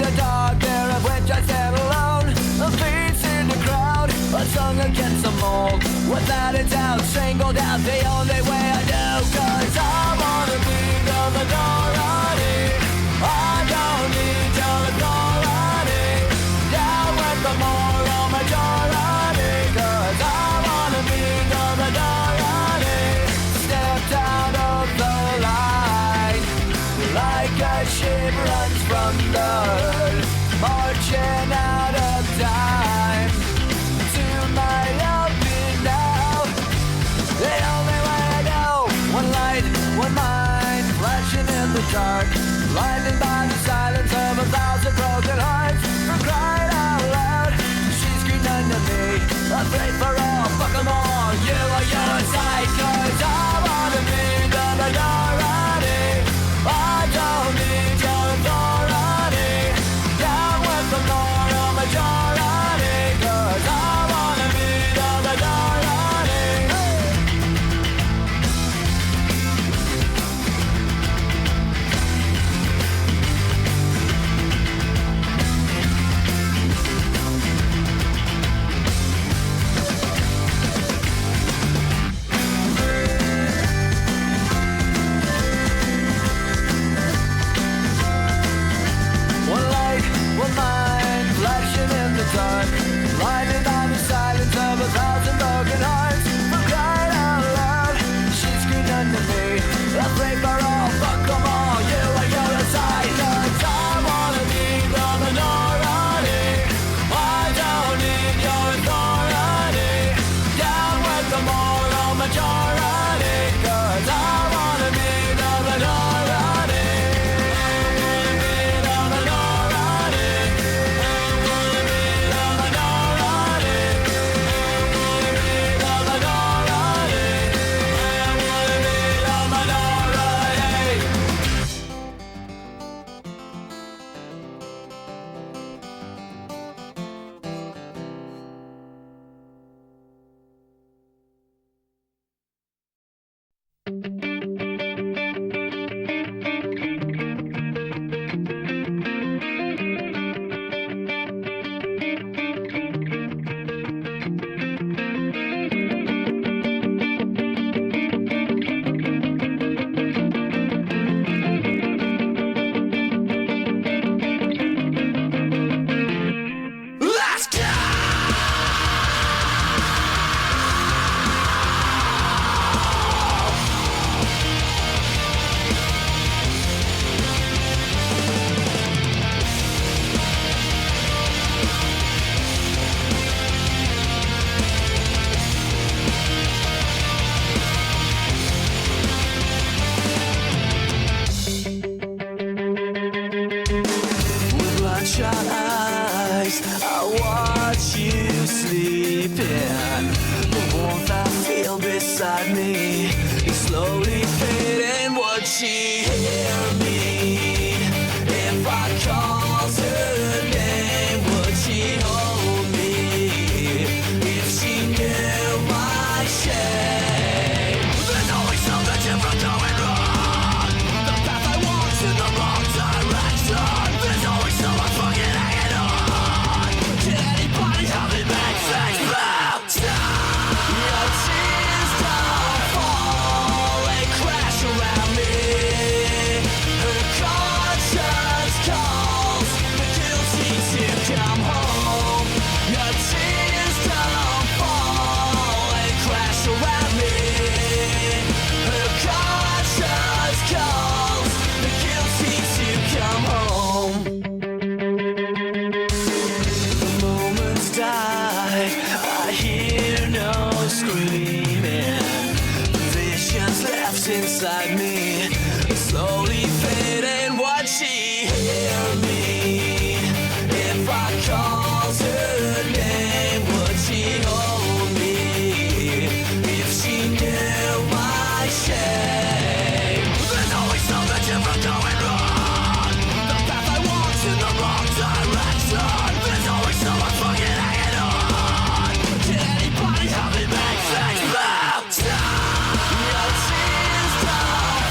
the dark air of which I stand alone. A face in the crowd, a song against the mold. Without a doubt, singled out the only way I know. Cause I wanna be the minority. I don't need your authority. Down with the moral majority. Cause I wanna be the minority. Stepped out of the line, like a ship runs from the hood, marching out of time. To my open now, the only way I know. One light, one mind, flashing in the dark, blinded by the silence of 1,000 broken hearts. For crying out loud, she screamed under me, afraid for all, fuck 'em all. You are your side, cause I wanna be the minority. I don't need your authority. Down with the moral majority. Cause I wanna be the minority. One mind, flashing in the dark, blinded by the silence of 1,000 broken hearts. For crying out loud, she screamed under me, afraid for all, fuck 'em all. You are your side, cause I wanna be the minority. I don't need your authority. Down with the moral majority. Cause I wanna be the minority. Beside me, it's slowly fading. Would she hear me if I called her name? Would she hold me if she knew my shame? There's always something different going wrong. The path I walk's in the wrong direction. There's always someone fucking hanging on. Can anybody help me make things better? Your tears don't fall, they crash around me. Her conscience calls the guilty to come home. Your tears don't fall, they crash around me. Her conscience calls the guilty to come home. The moments die, I hear no screaming. The visions left inside me, slowly fading. Would she hear me if I called her name? Would she hold me if she knew my shame? There's always something different going wrong. The path I walk's in the wrong direction. There's always someone fucking hanging on. Can anybody help me make things better? Your tears don't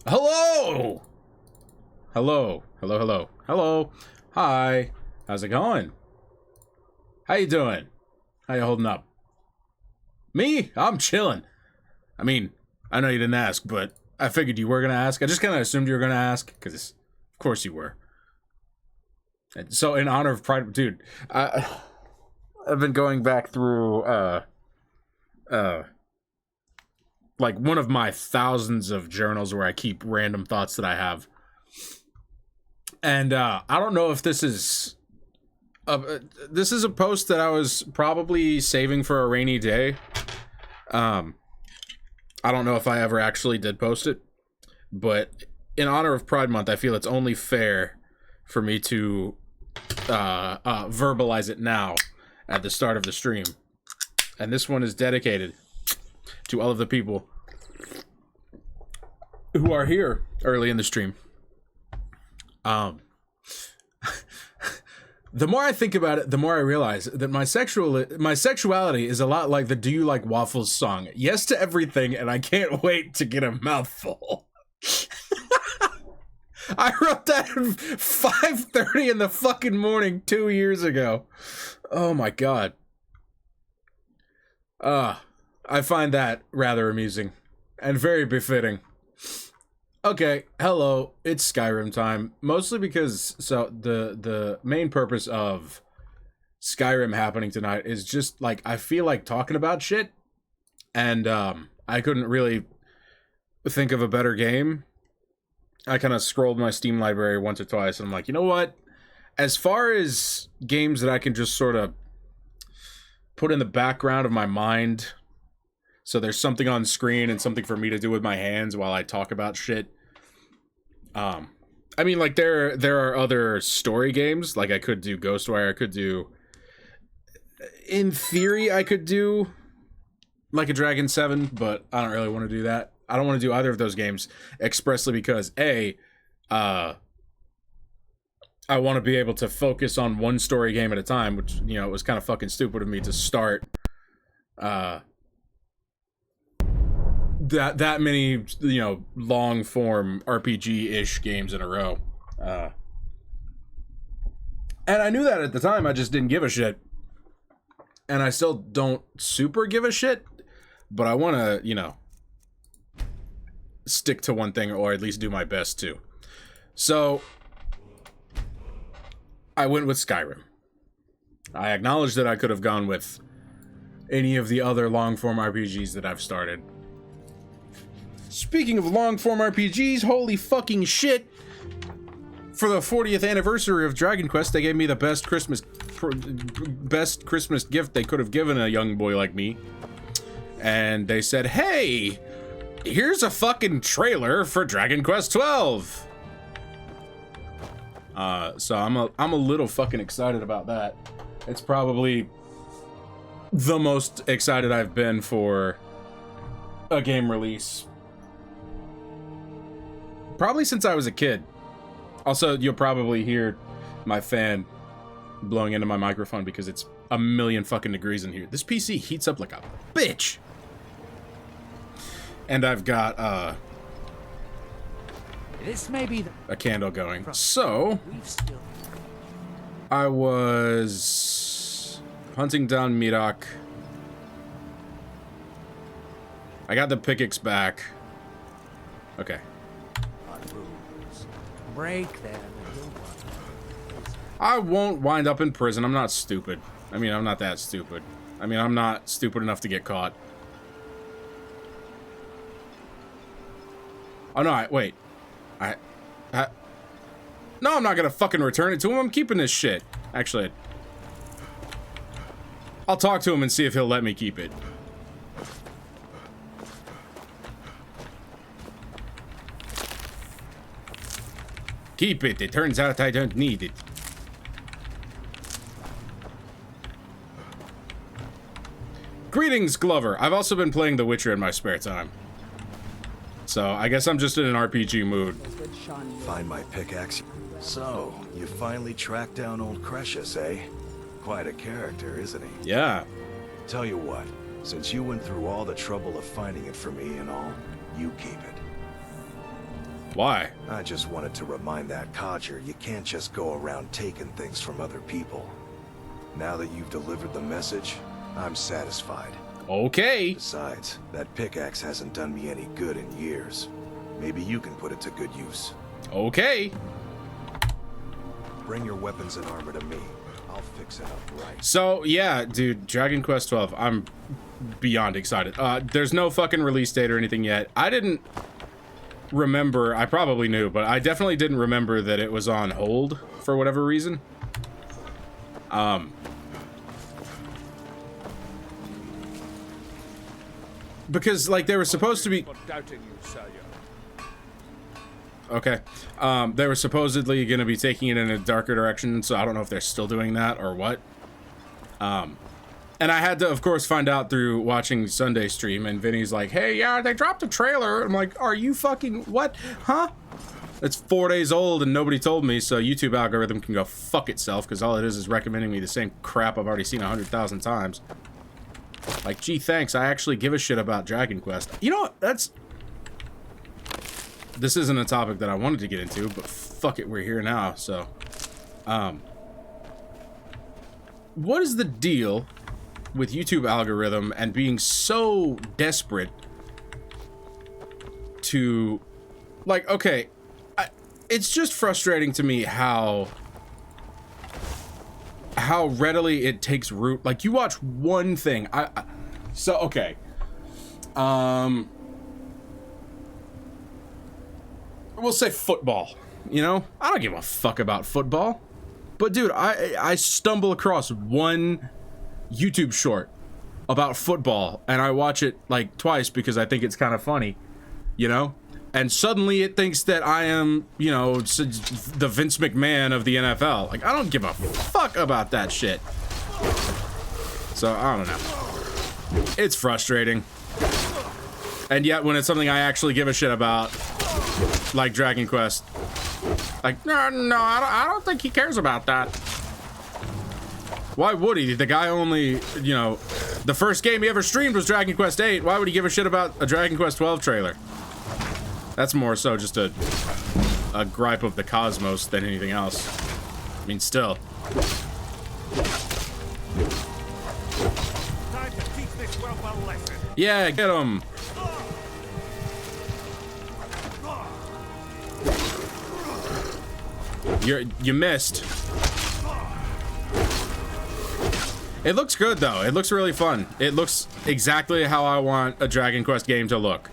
Hello! Hello. Hello, hello. Hello. Hi. How's it going? How you doing? How you holding up? Me? I'm chilling. I mean, I know you didn't ask, but I figured you were gonna ask. I just kind of assumed you were gonna ask, because of course you were. And so in honor of Pride... Dude, I've been going back through, like one of my thousands of journals where I keep random thoughts that I have. And I don't know if this is a post that I was probably saving for a rainy day. I don't know if I ever actually did post it, but in honor of Pride Month, I feel it's only fair for me to verbalize it now at the start of the stream. And this one is dedicated to all of the people who are here early in the stream. The more I think about it, the more I realize that my sexuality is a lot like the "Do You Like Waffles" song. Yes to everything, and I can't wait to get a mouthful. I wrote that at 5:30 in the fucking morning 2 years ago. Oh my god. I find that rather amusing and very befitting. Okay, hello, it's Skyrim time. Mostly because, so, the main purpose of Skyrim happening tonight is just, like, I feel like talking about shit. And, I couldn't really think of a better game I kind of scrolled my Steam library once or twice, and I'm like, you know what? As far as games that I can just sort of put in the background of my mind, so there's something on screen and something for me to do with my hands while I talk about shit. I mean, like, there are other story games. Like, I could do Ghostwire. I could do... In theory, I could do Like a Dragon 7, but I don't really want to do that. I don't want to do either of those games expressly because, A, I want to be able to focus on one story game at a time, which, you know, it was kind of fucking stupid of me to start that many, you know, long form RPG-ish games in a row. And I knew that at the time, I just didn't give a shit. And I still don't super give a shit, but I want to, you know, stick to one thing, or at least do my best to. So I went with Skyrim. I acknowledge that I could have gone with any of the other long-form RPGs that I've started. Speaking of long-form RPGs, holy fucking shit! For the 40th anniversary of Dragon Quest, they gave me the best Christmas gift they could have given a young boy like me. And they said, hey, here's a fucking trailer for Dragon Quest 12. So I'm a little fucking excited about that. It's probably the most excited I've been for a game release probably since I was a kid. Also, you'll probably hear my fan blowing into my microphone because it's a million fucking degrees in here. This PC heats up like a bitch. And I've got This may be a candle going. So I was hunting down Mirak. I got the pickaxe back. Okay. break them. I won't wind up in prison. I'm not stupid. I mean, I'm not that stupid. I mean, I'm not stupid enough to get caught. Oh, no, wait. No, I'm not gonna fucking return it to him. I'm keeping this shit. Actually, I'll talk to him and see if he'll let me keep it. Keep it. It turns out I don't need it. Greetings, Glover. I've also been playing The Witcher in my spare time. So, I guess I'm just in an RPG mood. Find my pickaxe. So, you finally tracked down old Cretius, eh? Quite a character, isn't he? Yeah. Tell you what, since you went through all the trouble of finding it for me and all, you keep it. Why? I just wanted to remind that codger you can't just go around taking things from other people. Now that you've delivered the message, I'm satisfied. Okay. Besides, that pickaxe hasn't done me any good in years. Maybe you can put it to good use. Okay. Bring your weapons and armor to me. I'll fix it up right. So, yeah, dude, Dragon Quest 12, I'm beyond excited. There's no fucking release date or anything yet. I didn't remember, I probably knew, but I definitely didn't remember that it was on hold for whatever reason. Because, like, they were supposed to be... Okay. They were supposedly going to be taking it in a darker direction, so I don't know if they're still doing that or what. And I had to, of course, find out through watching Sunday stream, and Vinny's like, hey, yeah, they dropped a trailer. I'm like, are you fucking... what? Huh? It's 4 days old and nobody told me, so YouTube algorithm can go fuck itself, because all it is recommending me the same crap I've already seen 100,000 times. Like, gee, thanks, I actually give a shit about Dragon Quest. You know what, that's... This isn't a topic that I wanted to get into, but fuck it, we're here now, so... What is the deal with YouTube algorithm and being so desperate to... Like, okay, it's just frustrating to me how readily it takes root. Like, you watch one thing. So, okay. we'll say football, you know? I don't give a fuck about football. But dude, I stumble across one YouTube short about football, and I watch it like twice because I think it's kind of funny, you know? And suddenly it thinks that I am, you know, the Vince McMahon of the NFL. Like, I don't give a fuck about that shit. So, I don't know. It's frustrating. And yet, when it's something I actually give a shit about, like Dragon Quest, like, no, I don't think he cares about that. Why would he? The guy only, you know, the first game he ever streamed was Dragon Quest VIII. Why would he give a shit about a Dragon Quest 12 trailer? That's more so just a gripe of the cosmos than anything else. I mean, still. Time to teach this whelp a lesson. Yeah, get him. You missed. It looks good though. It looks really fun. It looks exactly how I want a Dragon Quest game to look.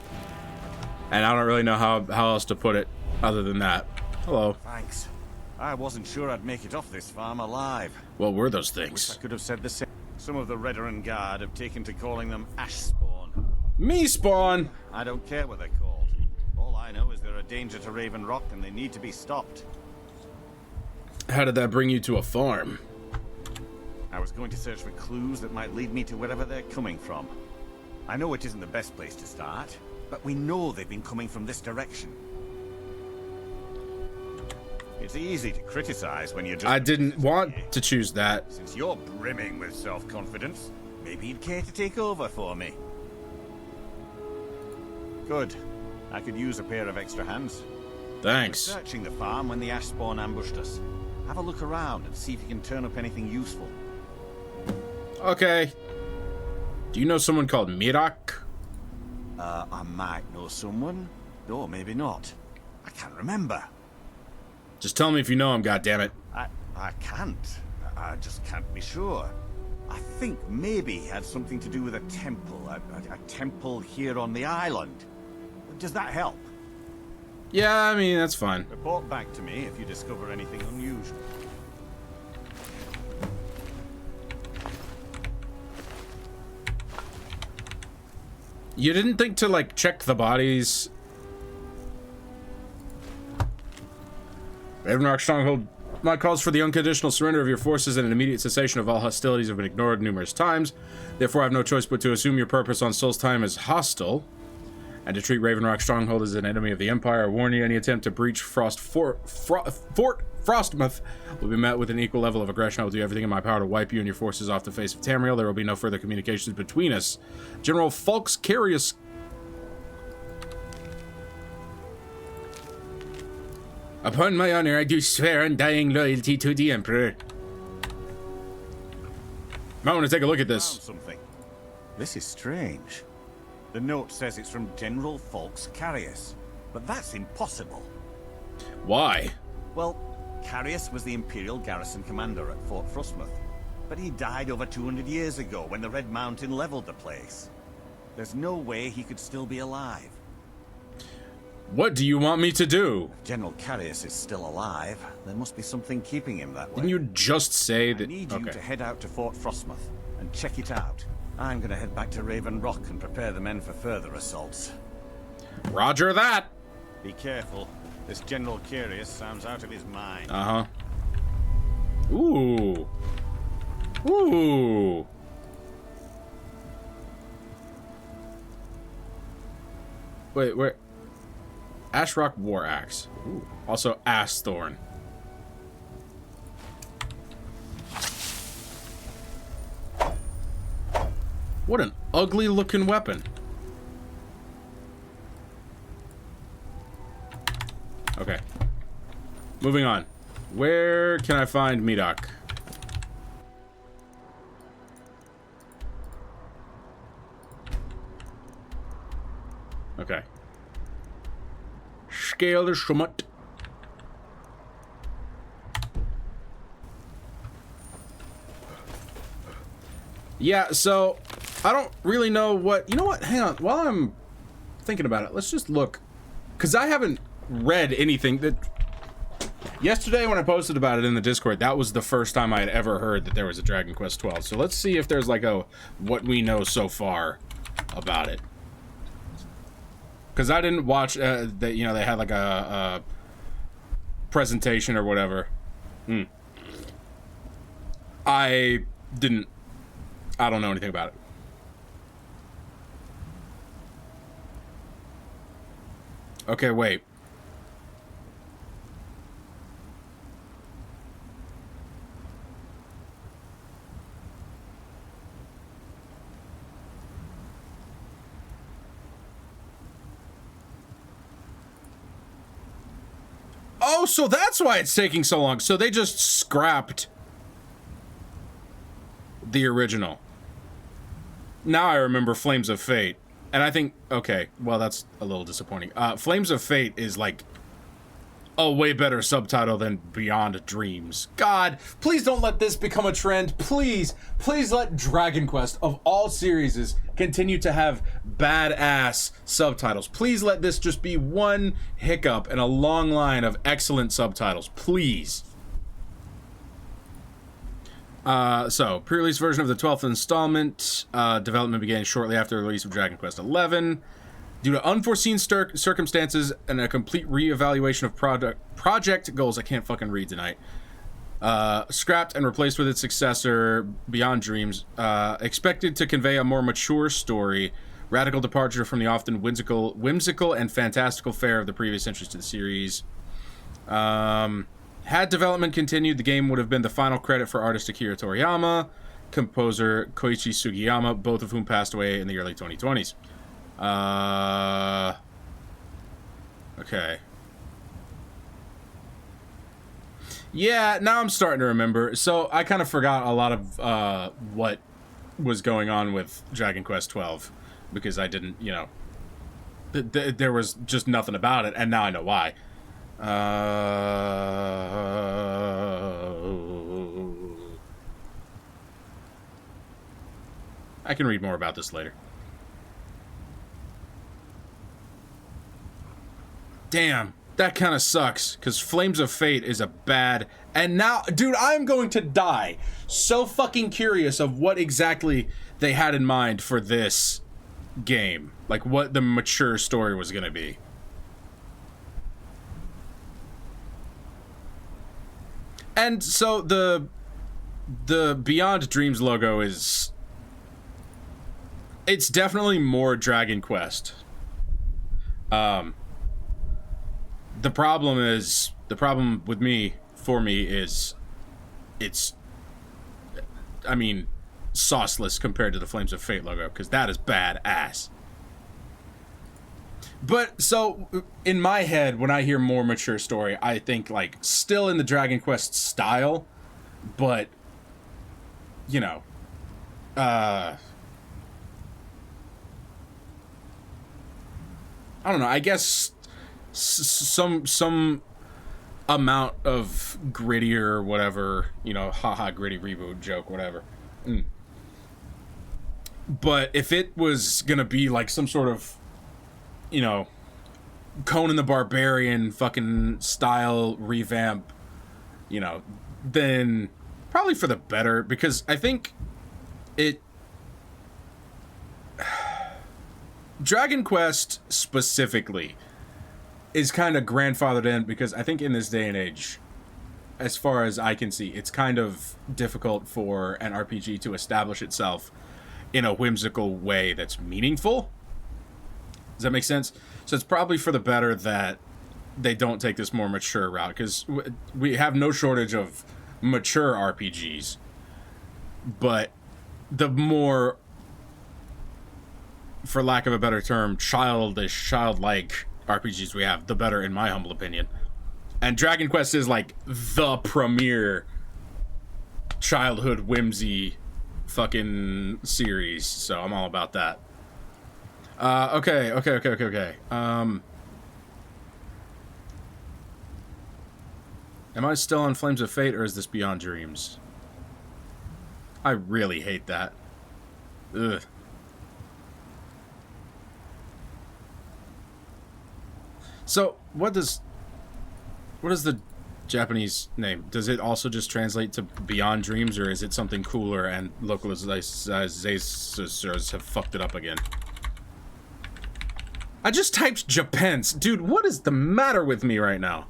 And I don't really know how else to put it other than that. Hello. Thanks. I wasn't sure I'd make it off this farm alive. What were those Wish I things? could have said the same. Some of the Redoran Guard have taken to calling them Ash Spawn. Me spawn. I don't care what they're called. All I know is they're a danger to Raven Rock and they need to be stopped. How did that bring you to a farm? I was going to search for clues that might lead me to wherever they're coming from. I know it isn't the best place to start, but we know they've been coming from this direction. It's easy to criticize when you're just... I didn't want to choose that. Since you're brimming with self-confidence, maybe you'd care to take over for me. Good. I could use a pair of extra hands. Thanks. Searching the farm when the ash spawn ambushed us. Have a look around and see if you can turn up anything useful. Okay. Do you know someone called Mirak? I might know someone. Or maybe not. I can't remember. Just tell me if you know him, goddammit. I can't. I just can't be sure. I think maybe he had something to do with a temple. A temple here on the island. Does that help? Yeah, I mean, that's fine. Report back to me if you discover anything unusual. You didn't think to, like, check the bodies? Raven Rock Stronghold. My calls for the unconditional surrender of your forces and an immediate cessation of all hostilities have been ignored numerous times. Therefore, I have no choice but to assume your purpose on Soul's time is hostile, and to treat Raven Rock Stronghold as an enemy of the Empire. I warn you, any attempt to breach Fort Frostmoth will be met with an equal level of aggression. I will do everything in my power to wipe you and your forces off the face of Tamriel. There will be no further communications between us. General Falx Carius. Upon my honor, I do swear undying loyalty to the Emperor. I want to take a look at this. Found something. This is strange. The note says it's from General Falx Carius, but that's impossible. Why? Well, Carius was the Imperial garrison commander at Fort Frostmoth, but he died over 200 years ago when the Red Mountain leveled the place. There's no way he could still be alive. What do you want me to do? If General Carius is still alive, there must be something keeping him that way. Didn't you just say that? I need you to head out to Fort Frostmoth and check it out. I'm gonna head back to Raven Rock and prepare the men for further assaults. Roger that. Be careful. This General Carius sounds out of his mind. Uh-huh. Ooh. Ooh. Wait, where? Ashrock War Axe. Ooh. Also Ass Thorn. What an ugly looking weapon. Okay. Moving on. Where can I find Mirak? Okay. Scale the Shumut. Yeah, so I don't really know what... You know what? Hang on. While I'm thinking about it, let's just look. Because I haven't read anything that... Yesterday when I posted about it in the Discord, that was the first time I had ever heard that there was a Dragon Quest 12. So let's see if there's like a what we know so far about it. Because I didn't watch that, you know, they had like a presentation or whatever. I don't know anything about it. Okay, wait. Oh, so that's why it's taking so long. So they just scrapped the original. Now I remember Flames of Fate. And I think, okay, well, that's a little disappointing. Flames of Fate is like a way better subtitle than Beyond Dreams. God, please don't let this become a trend. Please let Dragon Quest of all series continue to have badass subtitles. Please let this just be one hiccup in a long line of excellent subtitles. Please. So, pre-release version of the 12th installment. Development began shortly after the release of Dragon Quest XI. Due to unforeseen circumstances and a complete reevaluation of project goals, I can't fucking read tonight. Scrapped and replaced with its successor, Beyond Dreams. Expected to convey a more mature story. Radical departure from the often whimsical and fantastical fare of the previous entries to the series. Had development continued, the game would have been the final credit for artist Akira Toriyama, composer Koichi Sugiyama, both of whom passed away in the early 2020s. Okay. Yeah, now I'm starting to remember. So I kind of forgot a lot of what was going on with Dragon Quest 12 because I didn't, you know, there was just nothing about it, and now I know why. I can read more about this later. Damn, that kind of sucks, because Flames of Fate is a bad... And now, dude, I'm going to die. So fucking curious of what exactly they had in mind for this game. Like, what the mature story was going to be. And so, the Beyond Dreams logo is... It's definitely more Dragon Quest. The problem with me, for me, is it's, I mean, sauceless compared to the Flames of Fate logo, because that is badass. But, so, in my head, when I hear more mature story, I think, like, still in the Dragon Quest style, but, you know, I don't know, I guess some amount of grittier or whatever, you know, haha, gritty reboot joke, whatever. But if it was gonna be like some sort of, you know, Conan the Barbarian fucking style revamp, you know, then probably for the better, because I think it... Dragon Quest specifically is kind of grandfathered in, because I think in this day and age, as far as I can see, it's kind of difficult for an RPG to establish itself in a whimsical way that's meaningful. Does that make sense? So it's probably for the better that they don't take this more mature route, because we have no shortage of mature RPGs, but the more, for lack of a better term, childlike RPGs we have, the better, in my humble opinion. And Dragon Quest is like the premier childhood whimsy fucking series, so I'm all about that. Okay. Am I still on Flames of Fate, or is this Beyond Dreams? I really hate that. Ugh. So, what does the Japanese name? Does it also just translate to Beyond Dreams, or is it something cooler and localizers have fucked it up again? I just typed Japens. Dude, what is the matter with me right now?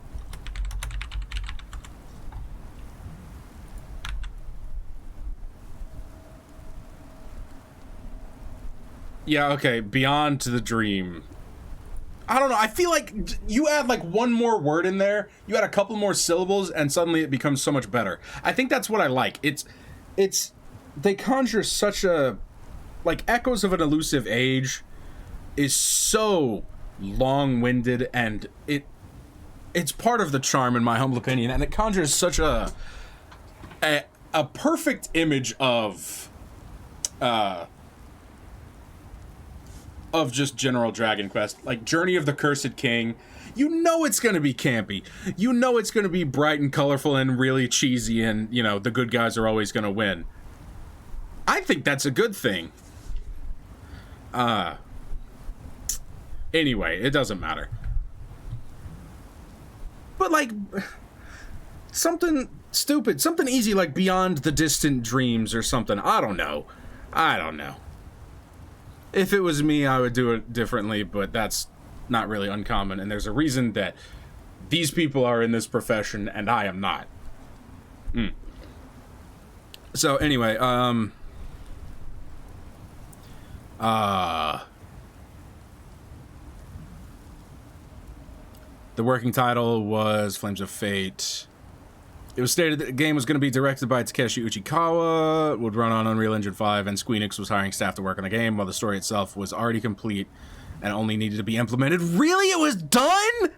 Yeah, okay, Beyond the Dream. I don't know, I feel like you add like one more word in there, you add a couple more syllables, and suddenly it becomes so much better. I think that's what I like. They conjure such a, like, Echoes of an Elusive Age is so long-winded, and it's part of the charm, in my humble opinion, and it conjures such a perfect image of just general Dragon Quest. Like, Journey of the Cursed King, you know it's gonna be campy. You know it's gonna be bright and colorful and really cheesy, and, you know, the good guys are always gonna win. I think that's a good thing. Anyway, it doesn't matter. But, like, something stupid, something easy, like Beyond the Distant Dreams or something. I don't know. If it was me, I would do it differently, but that's not really uncommon, and there's a reason that these people are in this profession and I am not. So anyway, the working title was Flames of Fate. It was stated that the game was going to be directed by Takeshi Uchikawa, would run on Unreal Engine 5, and Squeenix was hiring staff to work on the game, while the story itself was already complete and only needed to be implemented. Really? It was done?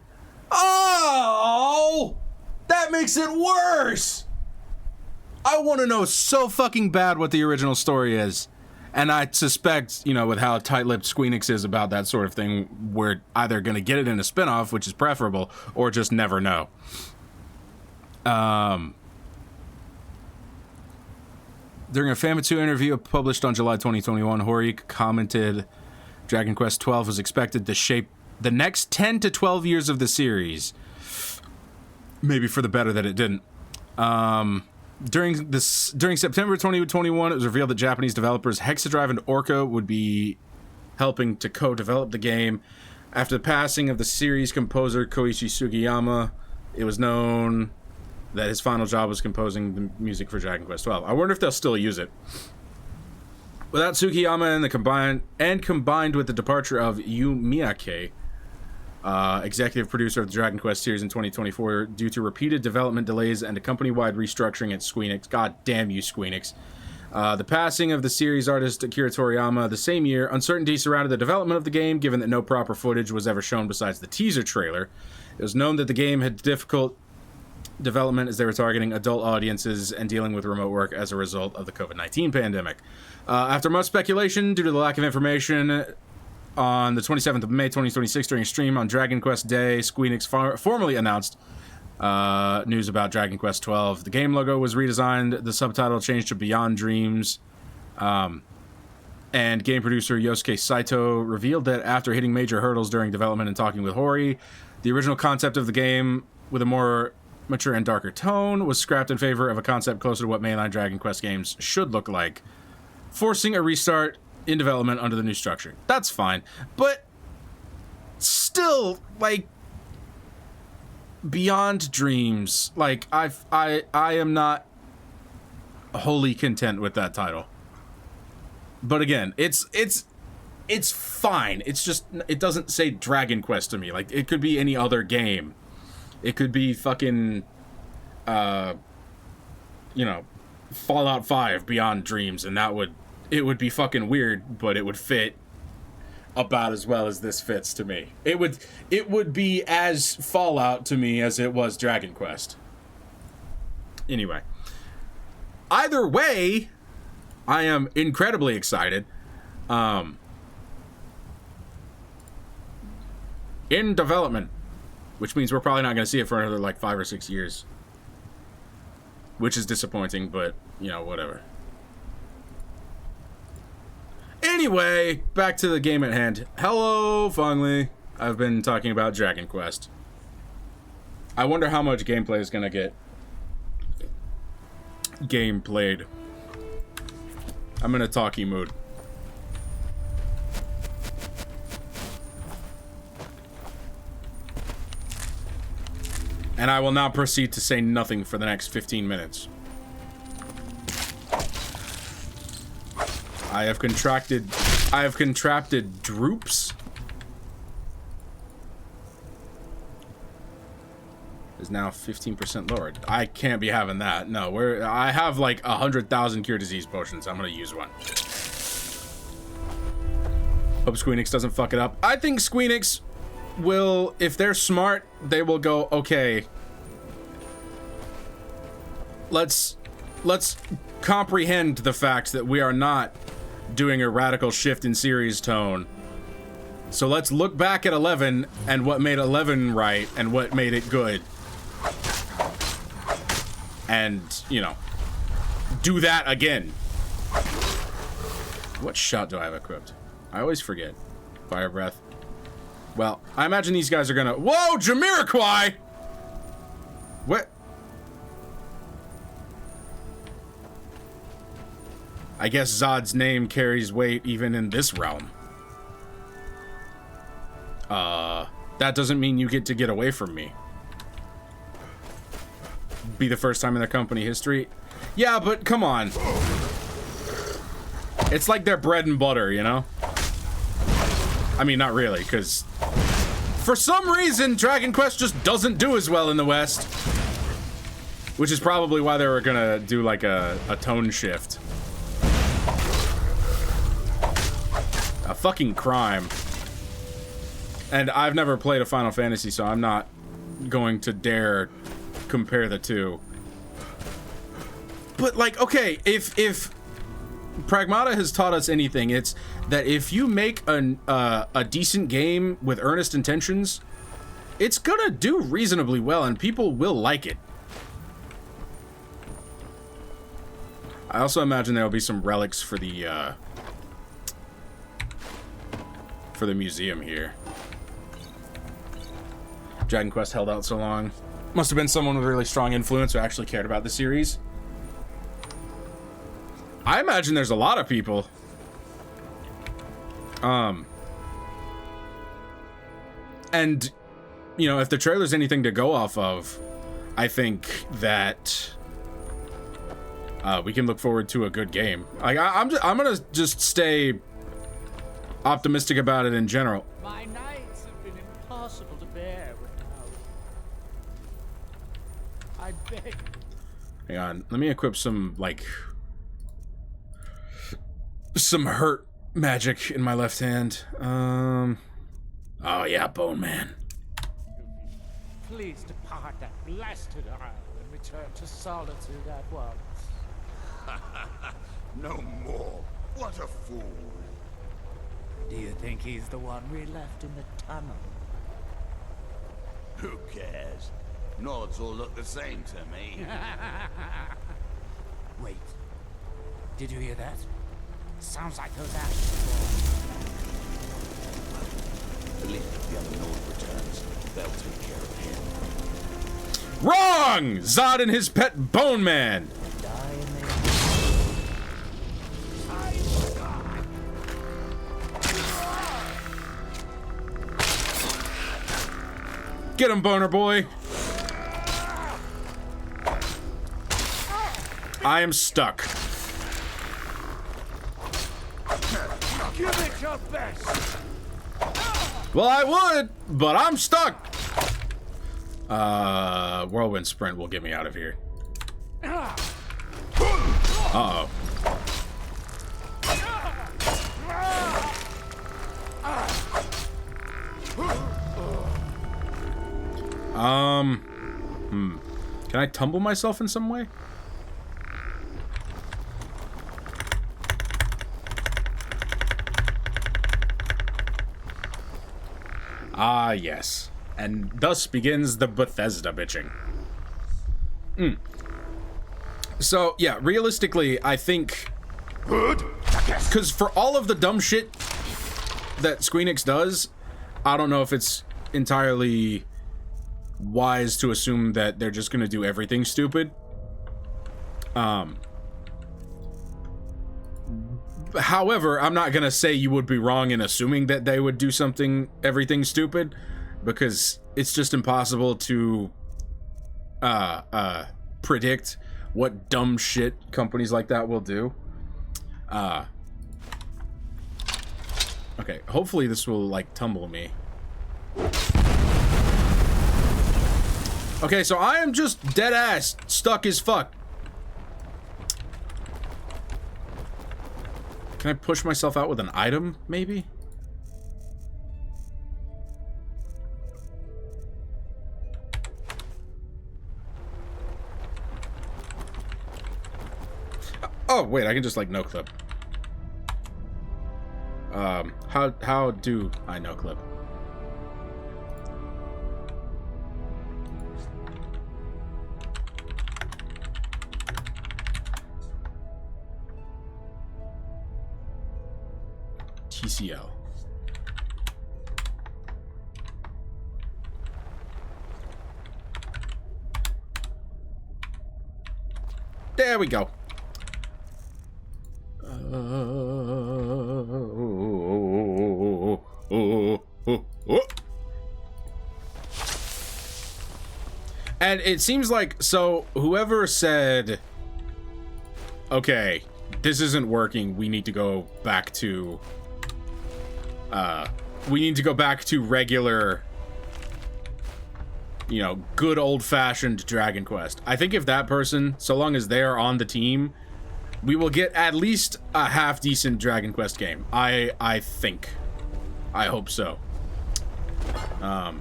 Oh! That makes it worse! I want to know so fucking bad what the original story is. And I suspect, you know, with how tight-lipped Squeenix is about that sort of thing, we're either going to get it in a spin-off, which is preferable, or just never know. During a Famitsu interview published on July 2021, Hori commented Dragon Quest XII was expected to shape the next 10 to 12 years of the series. Maybe for the better that it didn't. During September 2021, it was revealed that Japanese developers Hexadrive and Orca would be helping to co-develop the game. After the passing of the series composer Koichi Sugiyama, it was known that his final job was composing the music for Dragon Quest XII. I wonder if they'll still use it. Without Sugiyama combined with the departure of Yu Miyake, executive producer of the Dragon Quest series in 2024, due to repeated development delays and a company-wide restructuring at Squeenix. God damn you, Squeenix. The passing of the series artist Akira Toriyama the same year, uncertainty surrounded the development of the game, given that no proper footage was ever shown besides the teaser trailer. It was known that the game had difficult development as they were targeting adult audiences and dealing with remote work as a result of the COVID-19 pandemic. After much speculation, due to the lack of information, on the 27th of May 2026 during a stream on Dragon Quest Day, Squeenix formally announced news about Dragon Quest XII. The game logo was redesigned, the subtitle changed to Beyond Dreams, and game producer Yosuke Saito revealed that after hitting major hurdles during development and talking with Hori, the original concept of the game, with a more mature and darker tone, was scrapped in favor of a concept closer to what mainline Dragon Quest games should look like, forcing a restart in development under the new structure. That's fine, but still, like, Beyond Dreams, like, I am not wholly content with that title. But again, it's fine. It's just, it doesn't say Dragon Quest to me. Like, it could be any other game. It could be fucking, you know, Fallout 5 Beyond Dreams, and it would be fucking weird, but it would fit about as well as this fits to me. It would be as Fallout to me as it was Dragon Quest. Anyway. Either way, I am incredibly excited. In development. Which means we're probably not going to see it for another, like, 5 or 6 years. Which is disappointing, but, you know, whatever. Anyway, back to the game at hand. Hello, Fongli. I've been talking about Dragon Quest. I wonder how much gameplay is gonna get gameplayed. I'm in a talkie mood. And I will now proceed to say nothing for the next 15 minutes. I have contracted droops. Is now 15% lowered. I can't be having that. No, I have like 100,000 cure disease potions. I'm gonna use one. Hope Squeenix doesn't fuck it up. I think Squeenix will, if they're smart, they will go, okay, let's comprehend the fact that we are not doing a radical shift in series tone. So let's look back at 11 and what made 11 right and what made it good. And, you know, do that again. What shot do I have equipped? I always forget. Fire breath. Well, I imagine these guys are gonna... Whoa, Jamiroquai! What? I guess Zod's name carries weight even in this realm. That doesn't mean you get away from me. Be the first time in their company history. Yeah, but come on. It's like their bread and butter, you know? I mean, not really, because for some reason, Dragon Quest just doesn't do as well in the West. Which is probably why they were gonna do like a tone shift. A fucking crime. And I've never played a Final Fantasy, so I'm not going to dare compare the two. But like, okay, if Pragmata has taught us anything, it's that if you make a decent game with earnest intentions, it's gonna do reasonably well and people will like it. I also imagine there'll be some relics for the museum here. Dragon Quest held out so long. Must have been someone with really strong influence who actually cared about the series. I imagine there's a lot of people. And, you know, if the trailer's anything to go off of, I think that we can look forward to a good game. Like, I'm gonna just stay optimistic about it in general. My nights have been impossible to bear without. I beg. Hang on, let me equip some, like, some hurt magic in my left hand. Oh yeah, Bone Man. Please depart that blasted isle and return to solitude at once. No more. What a fool. Do you think he's the one we left in the tunnel? Who cares? Nods all look the same to me. Wait. Did you hear that? Sounds like those ashes. Believe if the other Nord returns, they'll take care of him. Wrong! Zod and his pet Bone Man. Die in there. Get him, Boner Boy. I am stuck. Give it your best. Well, I would, but I'm stuck. Whirlwind Sprint will get me out of here. Uh-oh. Can I tumble myself in some way? Ah, yes. And thus begins the Bethesda bitching. So, yeah, realistically, I think... Because for all of the dumb shit that Squeenix does, I don't know if it's entirely wise to assume that they're just gonna do everything stupid. However, I'm not gonna say you would be wrong in assuming that they would do everything stupid, because it's just impossible to predict what dumb shit companies like that will do. Okay, hopefully this will, like, tumble me. Okay, so I am just dead ass stuck as fuck. Can I push myself out with an item, maybe? Oh, wait, I can just, like, no-clip. How do I no-clip? TCL. There we go. And it seems like, so whoever said, okay, this isn't working, we need to go back to regular, you know, good old-fashioned Dragon Quest. I think if that person, so long as they're on the team, we will get at least a half-decent Dragon Quest game. I think. I hope so. I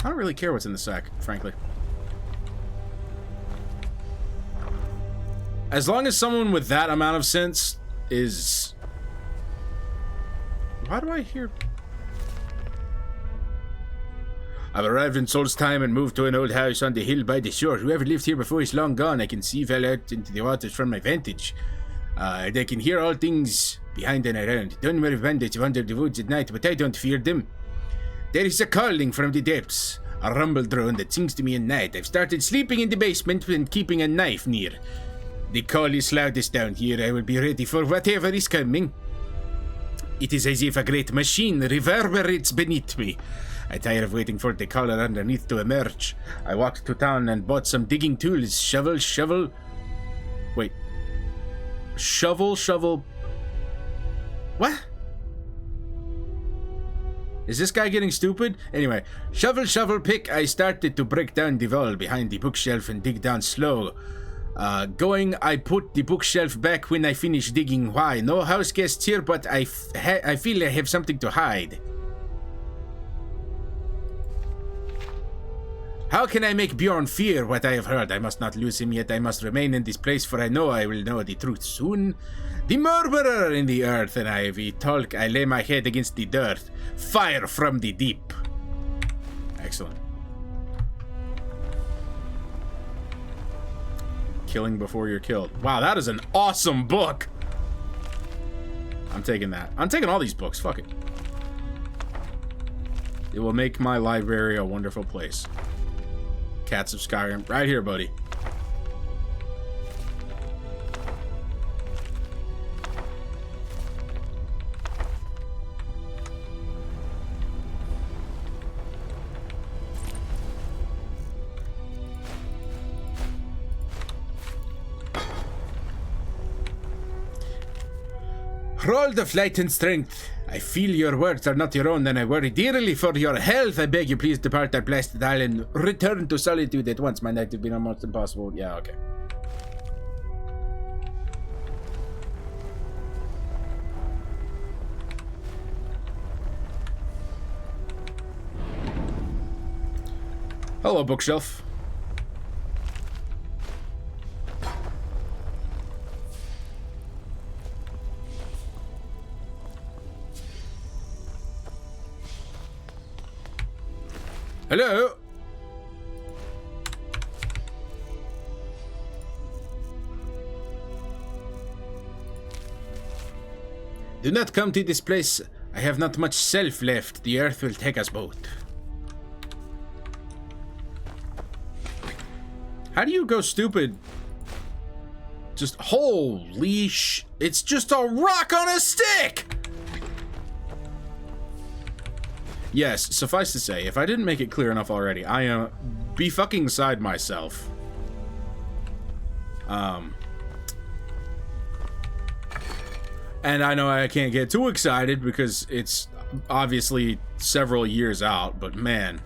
don't really care what's in the sack, frankly. As long as someone with that amount of sense is... Why do I hear... I've arrived in Solstheim and moved to an old house on the hill by the shore. Whoever lived here before is long gone. I can see well out into the waters from my vantage. And I can hear all things behind and around. Dunmer bandits wander the woods at night, but I don't fear them. There is a calling from the depths. A rumble drone that sings to me at night. I've started sleeping in the basement and keeping a knife near. The call is loudest down here. I will be ready for whatever is coming. It is as if a great machine reverberates beneath me. I tire of waiting for the caller underneath to emerge. I walked to town and bought some digging tools. Shovel. Wait. Shovel. What? Is this guy getting stupid? Anyway, shovel, pick. I started to break down the wall behind the bookshelf and dig down slow. I put the bookshelf back when I finished digging. Why? No house guests here, but I feel I have something to hide. How can I make Bjorn fear what I have heard? I must not lose him yet. I must remain in this place, for I know I will know the truth soon. The murderer in the earth, and we talk. I lay my head against the dirt. Fire from the deep. Excellent. Killing before you're killed. Wow, that is an awesome book. I'm taking that. I'm taking all these books. Fuck it. It will make my library a wonderful place. Cats of Skyrim. Right here, buddy. Roll the flight and strength. I feel your words are not your own, and I worry dearly for your health. I beg you, please depart that blasted island. Return to solitude at once. My night has been almost impossible. Yeah, okay. Hello, bookshelf. Hello? Do not come to this place I have not much self left. The earth will take us both. How do you go stupid? Just holy sh... It's just a rock on a stick! Yes, suffice to say, if I didn't make it clear enough already, I am be-fucking side myself. And I know I can't get too excited because it's obviously several years out, but man,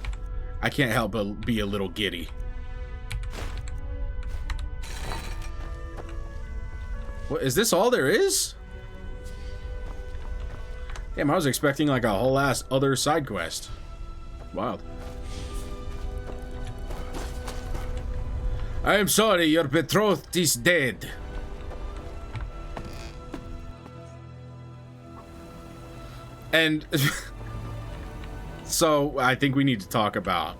I can't help but be a little giddy. What, is this all there is? Damn, I was expecting like a whole ass other side quest. Wild. I am sorry, your betrothed is dead. And so I think we need to talk about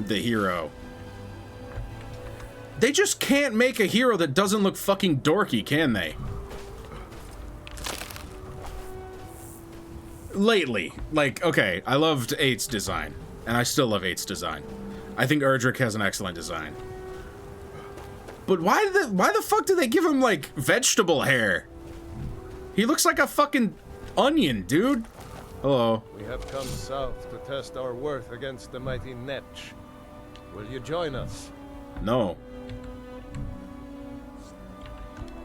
the hero. They just can't make a hero that doesn't look fucking dorky, can they? Lately. Like, okay, I loved 8's design, and I still love 8's design. I think Erdrick has an excellent design. But why the fuck do they give him, like, vegetable hair? He looks like a fucking onion, dude. Hello. We have come south to test our worth against the mighty Netch. Will you join us? No.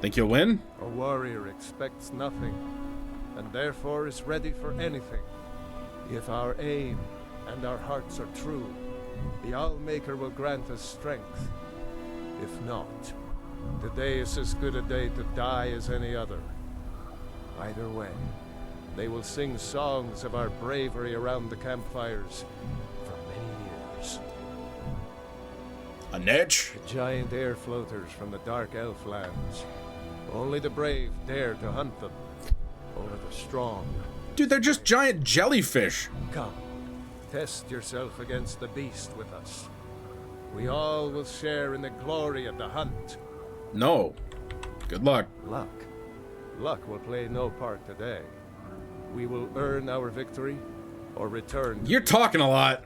Think you'll win? A warrior expects nothing, and therefore is ready for anything. If our aim and our hearts are true, the Allmaker will grant us strength. If not, today is as good a day to die as any other. Either way, they will sing songs of our bravery around the campfires for many years. A Netch? The giant air floaters from the dark elf lands. Only the brave dare to hunt them. Only the strong. Dude, they're just giant jellyfish. Come, test yourself against the beast with us. We all will share in the glory of the hunt. No. Good luck. Luck. Luck will play no part today. We will earn our victory or return. You're talking a lot.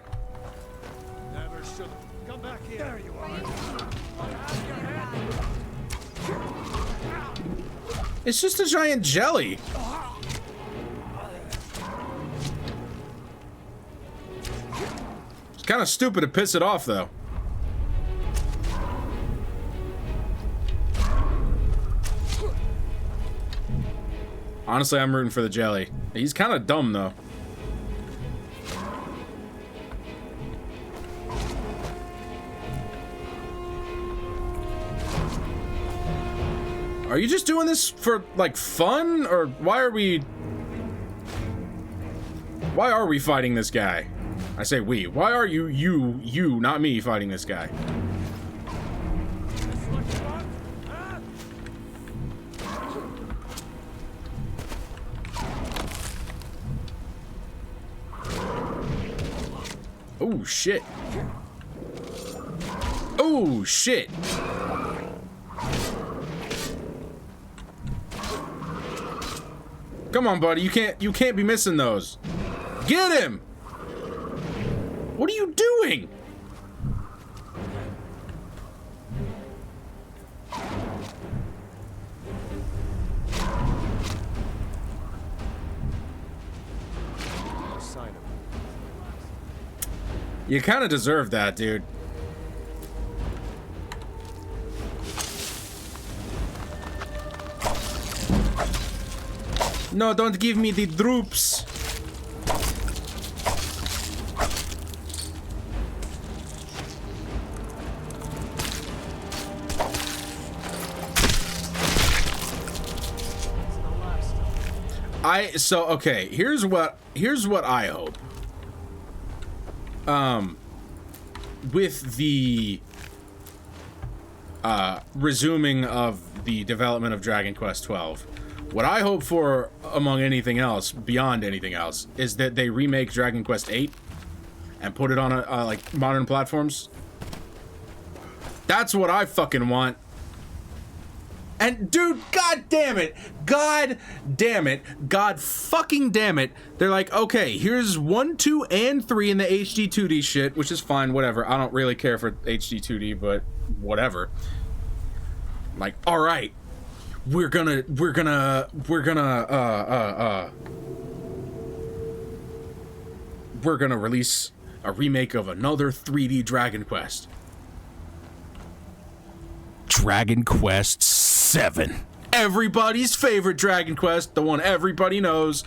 Never should. Come back here. There you are. It's just a giant jelly. It's kind of stupid to piss it off, though. Honestly, I'm rooting for the jelly. He's kind of dumb, though. Are you just doing this for, like, fun? Or why are we fighting this guy? I say we. Why are you, not me, fighting this guy? Oh, shit. Oh, shit. Come on, buddy. You can't be missing those. Get him! What are you doing? You kind of deserve that, dude. No, don't give me the droops. Okay, here's what I hope. With the resuming of the development of Dragon Quest XII, what I hope for, among anything else, beyond anything else, is that they remake Dragon Quest VIII and put it on like modern platforms. That's what I fucking want. And dude, god damn it, god fucking damn it. They're like, okay, here's 1, 2, and 3 in the HD 2D shit, which is fine, whatever. I don't really care for HD 2D, but whatever. Like, all right, we're gonna release a remake of another 3D Dragon Quest. Dragon Quest 7. Everybody's favorite Dragon Quest, the one everybody knows.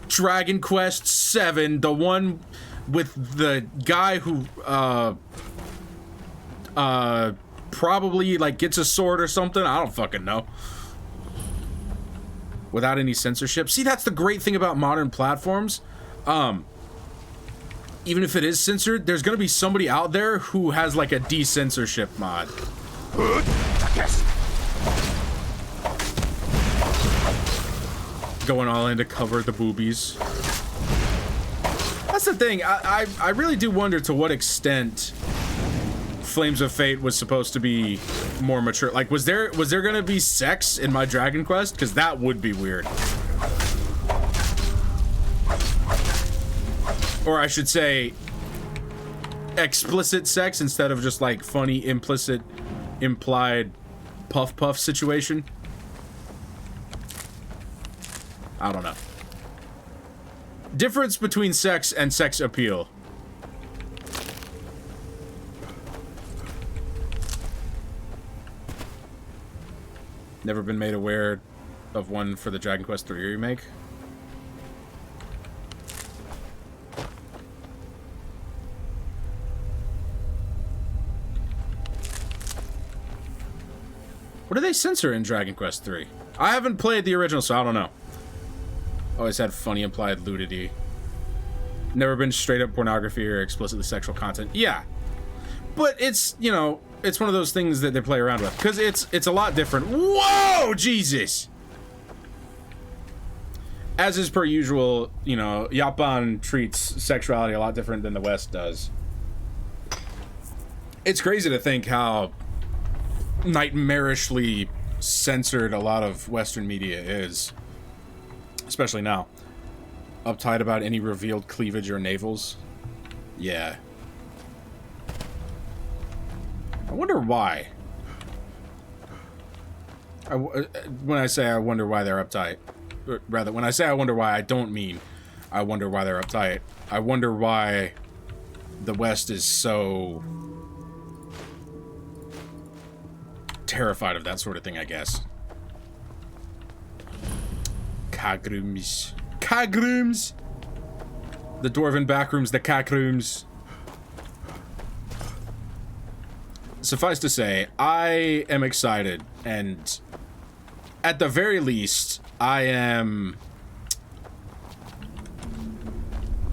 Dragon Quest 7, the one with the guy who probably like gets a sword or something. I don't fucking know. Without any censorship. See, that's the great thing about modern platforms. Even if it is censored, there's gonna be somebody out there who has like a decensorship mod. Going all in to cover the boobies. That's the thing. I really do wonder to what extent Flames of Fate was supposed to be more mature. Like, was there gonna be sex in my Dragon Quest? Because that would be weird. Or I should say, explicit sex instead of just like funny, implicit, implied puff situation. I don't know. Difference between sex and sex appeal. Never been made aware of one for the Dragon Quest 3 remake. What do they censor in Dragon Quest 3? I haven't played the original, so I don't know. Always had funny implied nudity. Never been straight up pornography or explicitly sexual content. Yeah. But it's, you know, it's one of those things that they play around with. Because it's a lot different. Whoa! Jesus! As is per usual, you know, Japan treats sexuality a lot different than the West does. It's crazy to think how nightmarishly censored a lot of Western media is. Especially now. Uptight about any revealed cleavage or navels. Yeah. I wonder why. When I say I wonder why they're uptight. Or rather, when I say I wonder why, I don't mean I wonder why they're uptight. I wonder why the West is so terrified of that sort of thing, I guess. Kagrooms. Kagrooms! The dwarven backrooms, the Kagrooms. Suffice to say, I am excited, and at the very least, I am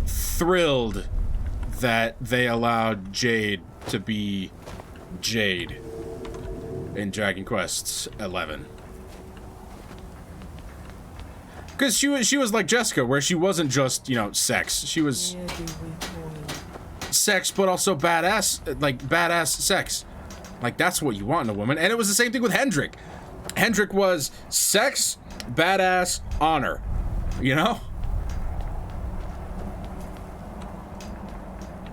thrilled that they allowed Jade to be Jade in Dragon Quest 11. Because she was like Jessica, where she wasn't just, you know, sex. She was sex, but also badass, like badass sex. Like, that's what you want in a woman. And it was the same thing with Hendrik. Hendrik was sex, badass, honor. You know?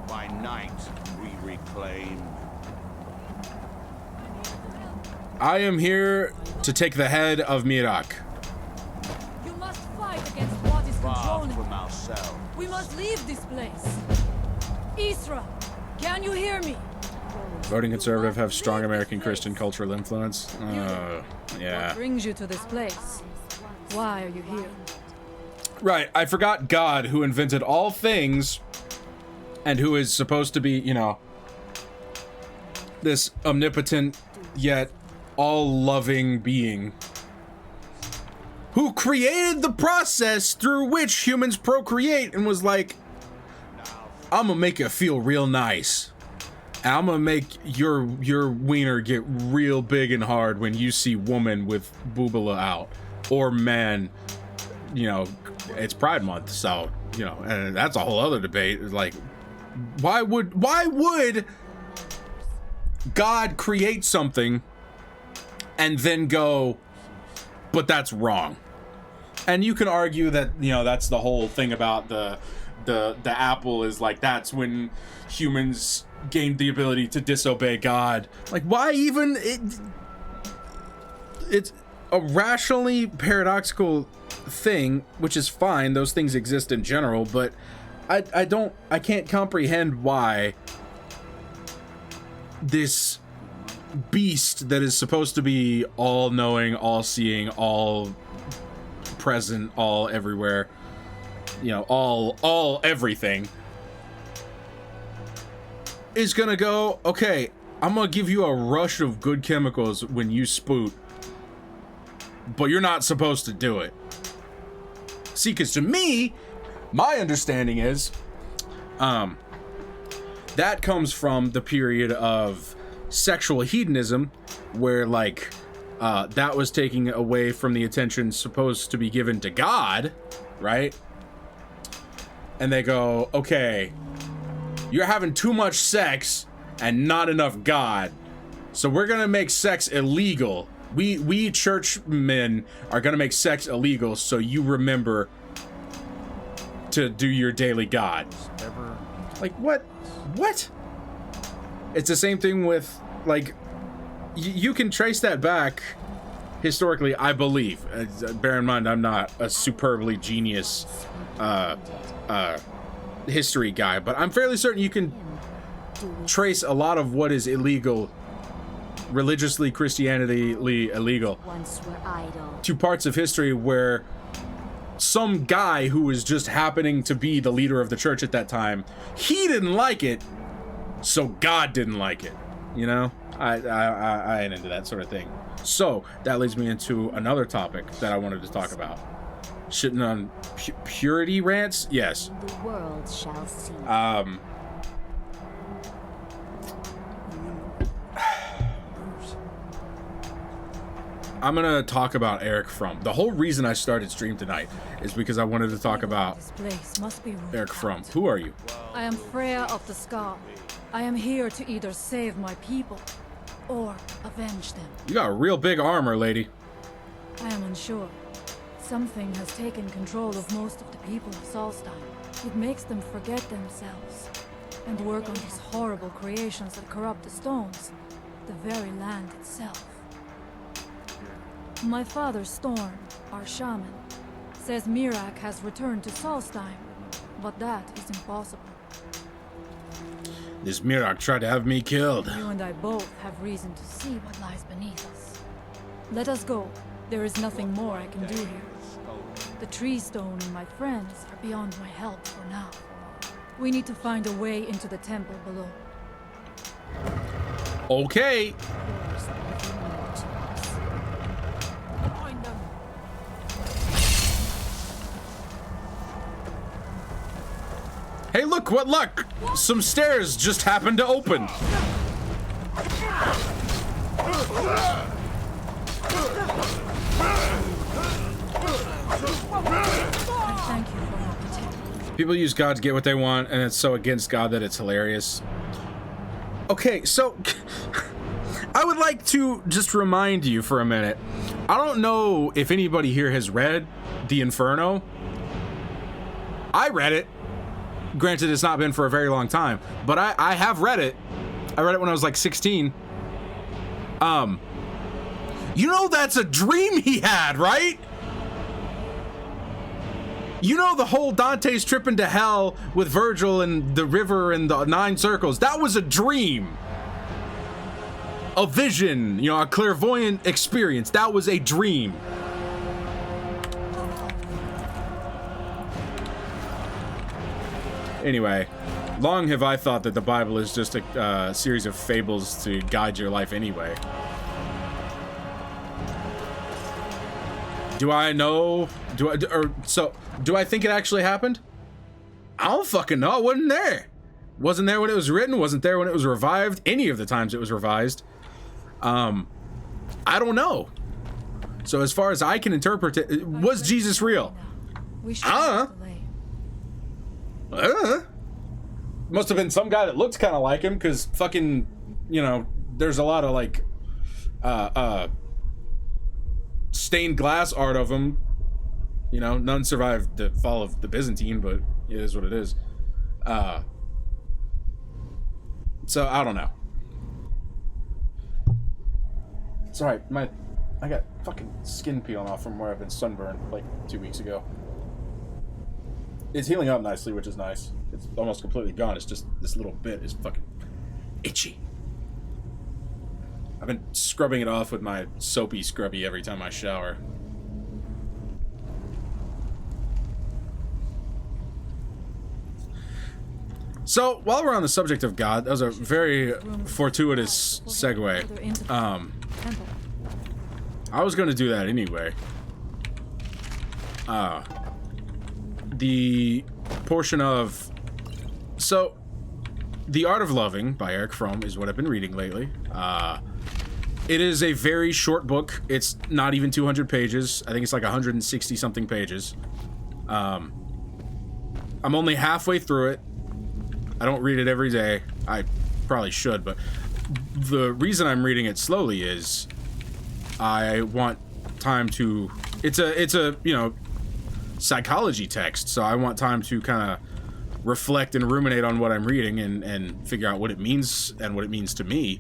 By night, we reclaim. I am here to take the head of Mirak. You must fight against what is Far controlling. from ourselves. We must leave this place. Isra, can you hear me? Voting conservative have strong American Christian cultural influence. What Yeah. brings you to this place? Why are you here? Right, I forgot God, who invented all things, and who is supposed to be, you know, this omnipotent, yet all-loving being, who created the process through which humans procreate, and was like, I'm gonna make it feel real nice. And I'm gonna make your wiener get real big and hard when you see woman with boobala out, or man. You know, it's Pride Month, so you know, and that's a whole other debate. Like, why would God create something and then go, but that's wrong. And you can argue that, you know, that's the whole thing about the apple is like, that's when humans gained the ability to disobey God. Like, why even? It's a rationally paradoxical thing, which is fine. Those things exist in general, but I can't comprehend why this beast that is supposed to be all-knowing, all-seeing, all-present, all-everywhere, you know, all everything, is gonna go, okay, I'm gonna give you a rush of good chemicals when you spoot, but you're not supposed to do it. See, because to me, my understanding is, that comes from the period of sexual hedonism, where, like, that was taking away from the attention supposed to be given to God, right? And they go, okay, you're having too much sex and not enough God, so we're gonna make sex illegal. We churchmen are gonna make sex illegal, so you remember to do your daily God. Like, what? It's the same thing with, like, you can trace that back historically, I believe. Bear in mind, I'm not a superbly genius history guy, but I'm fairly certain you can trace a lot of what is illegal, religiously, Christianity illegal, to parts of history where some guy who was just happening to be the leader of the church at that time, he didn't like it, so God didn't like it. You know, I ain't into that sort of thing. So that leads me into another topic that I wanted to talk about. Shitting on purity rants? Yes. The world shall see. I'm gonna talk about Eric Fromm. The whole reason I started stream tonight is because I wanted to talk about This place must be ruled Eric out. Fromm. Who are you? I am Freya of the Scar. I am here to either save my people or avenge them. You got real big armor, lady. I am unsure. Something has taken control of most of the people of Solstein. It makes them forget themselves and work on these horrible creations that corrupt the stones, the very land itself. My father, Storm, our shaman, says Mirak has returned to Solstein, but that is impossible. This Mirak tried to have me killed. You and I both have reason to see what lies beneath us. Let us go. There is nothing more I can do here. The tree stone and my friends are beyond my help for now. We need to find a way into the temple below. Okay. Hey, look, what luck! Some stairs just happened to open. I thank you for your protection. People use God to get what they want, and it's so against God that it's hilarious. Okay, so I would like to just remind you for a minute. I don't know if anybody here has read The Inferno. I read it. Granted, it's not been for a very long time, but I have read it. I read it when I was like 16. You know that's a dream he had, right? You know the whole Dante's trip into hell with Virgil and the river and the 9 circles. That was a dream. A vision, you know, a clairvoyant experience. That was a dream. Anyway, long have I thought that the Bible is just a series of fables to guide your life anyway. Do I know? Do I think it actually happened? I don't fucking know. I wasn't there. Wasn't there when it was written. Wasn't there when it was revived. Any of the times it was revised. I don't know. So as far as I can interpret it, was Jesus real? We should delay. Must have been some guy that looked kind of like him, because fucking, you know, there's a lot of like stained glass art of him. You know, none survived the fall of the Byzantine, but it is what it is. So I don't know. It's alright, I got fucking skin peeling off from where I've been sunburned like 2 weeks ago. It's healing up nicely, which is nice. It's almost completely gone. It's just this little bit is fucking itchy. I've been scrubbing it off with my soapy scrubby every time I shower. So, while we're on the subject of God, that was a very fortuitous segue. I was going to do that anyway. The portion of... So, The Art of Loving by Eric Fromm is what I've been reading lately. It is a very short book. It's not even 200 pages. I think it's like 160 something pages. I'm only halfway through it. I don't read it every day. I probably should, but the reason I'm reading it slowly is I want time to... It's a you know, psychology text, so I want time to kind of reflect and ruminate on what I'm reading and figure out what it means and what it means to me.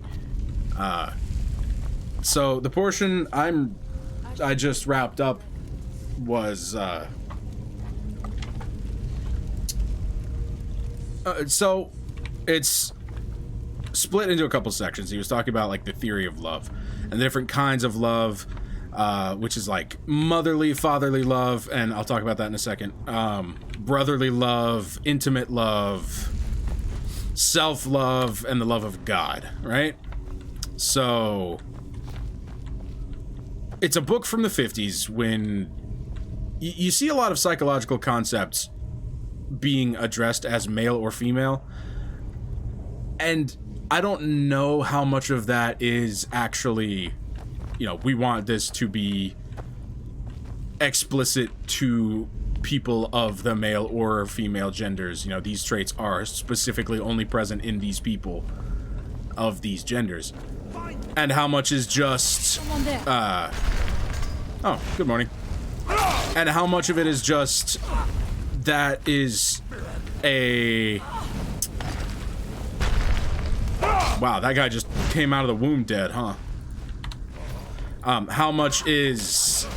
So the portion I just wrapped up was so it's split into a couple sections. He was talking about like the theory of love and the different kinds of love, which is like motherly, fatherly love, and I'll talk about that in a second. Brotherly love, intimate love, self-love, and the love of God, right? So it's a book from the 50s when you see a lot of psychological concepts being addressed as male or female, and I don't know how much of that is actually, you know, we want this to be explicit to people of the male or female genders. You know, these traits are specifically only present in these people of these genders, and how much is just oh, good morning. And how much of it is just that is a... Wow, that guy just came out of the womb dead, huh? How much is...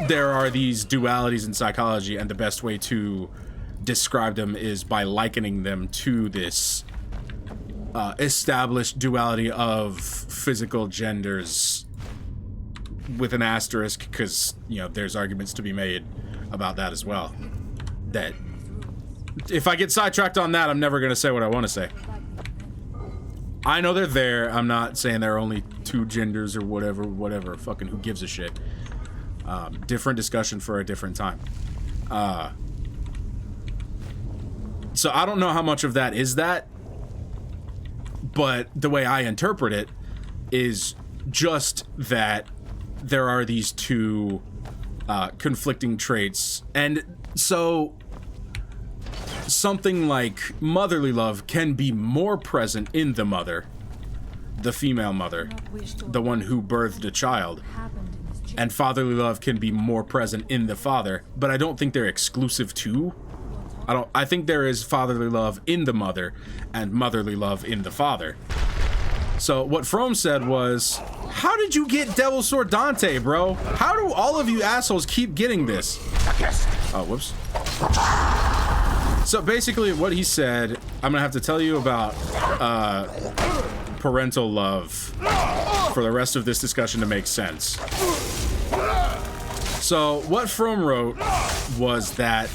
There are these dualities in psychology, and the best way to describe them is by likening them to this established duality of physical genders with an asterisk, because, you know, there's arguments to be made about that as well. That if I get sidetracked on that, I'm never going to say what I want to say. I know they're there. I'm not saying there are only two genders or whatever. Fucking who gives a shit. Different discussion for a different time. So I don't know how much of that is that, but the way I interpret it is just that there are these two conflicting traits. And so something like motherly love can be more present in the mother, the female mother, the one who birthed a child, and fatherly love can be more present in the father, but I don't think they're exclusive to. I think there is fatherly love in the mother and motherly love in the father. So what Fromm said was, how did you get Devil Sword Dante, bro? How do all of you assholes keep getting this? Oh, whoops. So basically what he said, I'm gonna have to tell you about parental love for the rest of this discussion to make sense. So what Fromm wrote was that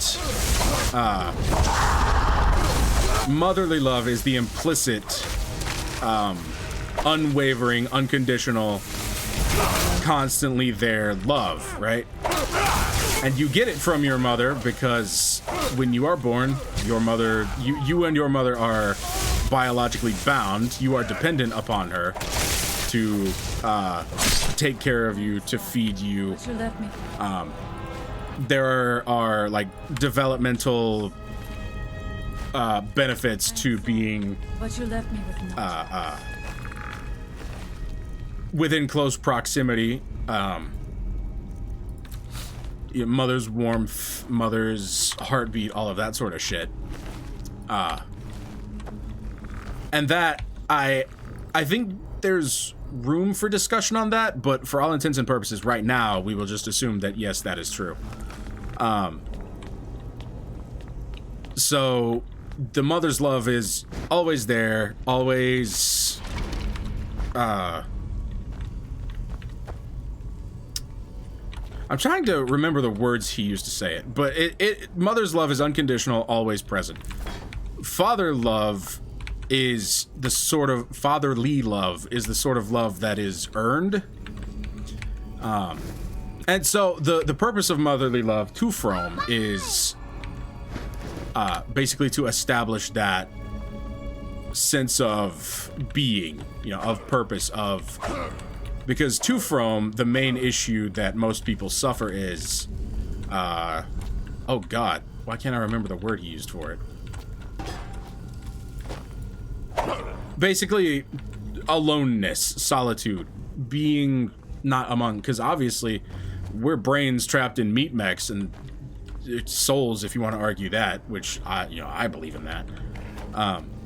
motherly love is the implicit, unwavering, unconditional, constantly there love, right? And you get it from your mother because when you are born, your mother, you and your mother are biologically bound. You are dependent upon her to take care of you, to feed you. There are like developmental benefits to being within close proximity mother's warmth, mother's heartbeat, all of that sort of shit. And that, I think there's room for discussion on that, but for all intents and purposes, right now, we will just assume that, yes, that is true. So, the mother's love is always there, always, I'm trying to remember the words he used to say it, but mother's love is unconditional, always present. Father love is the sort of, fatherly love is the sort of love that is earned. And so the purpose of motherly love to From is basically to establish that sense of being, of purpose, of, because to From, the main issue that most people suffer is, oh god, why can't I remember the word he used for it? Basically, aloneness, solitude, being not among, because obviously we're brains trapped in meat mechs and it's souls, if you want to argue that, which I believe in that.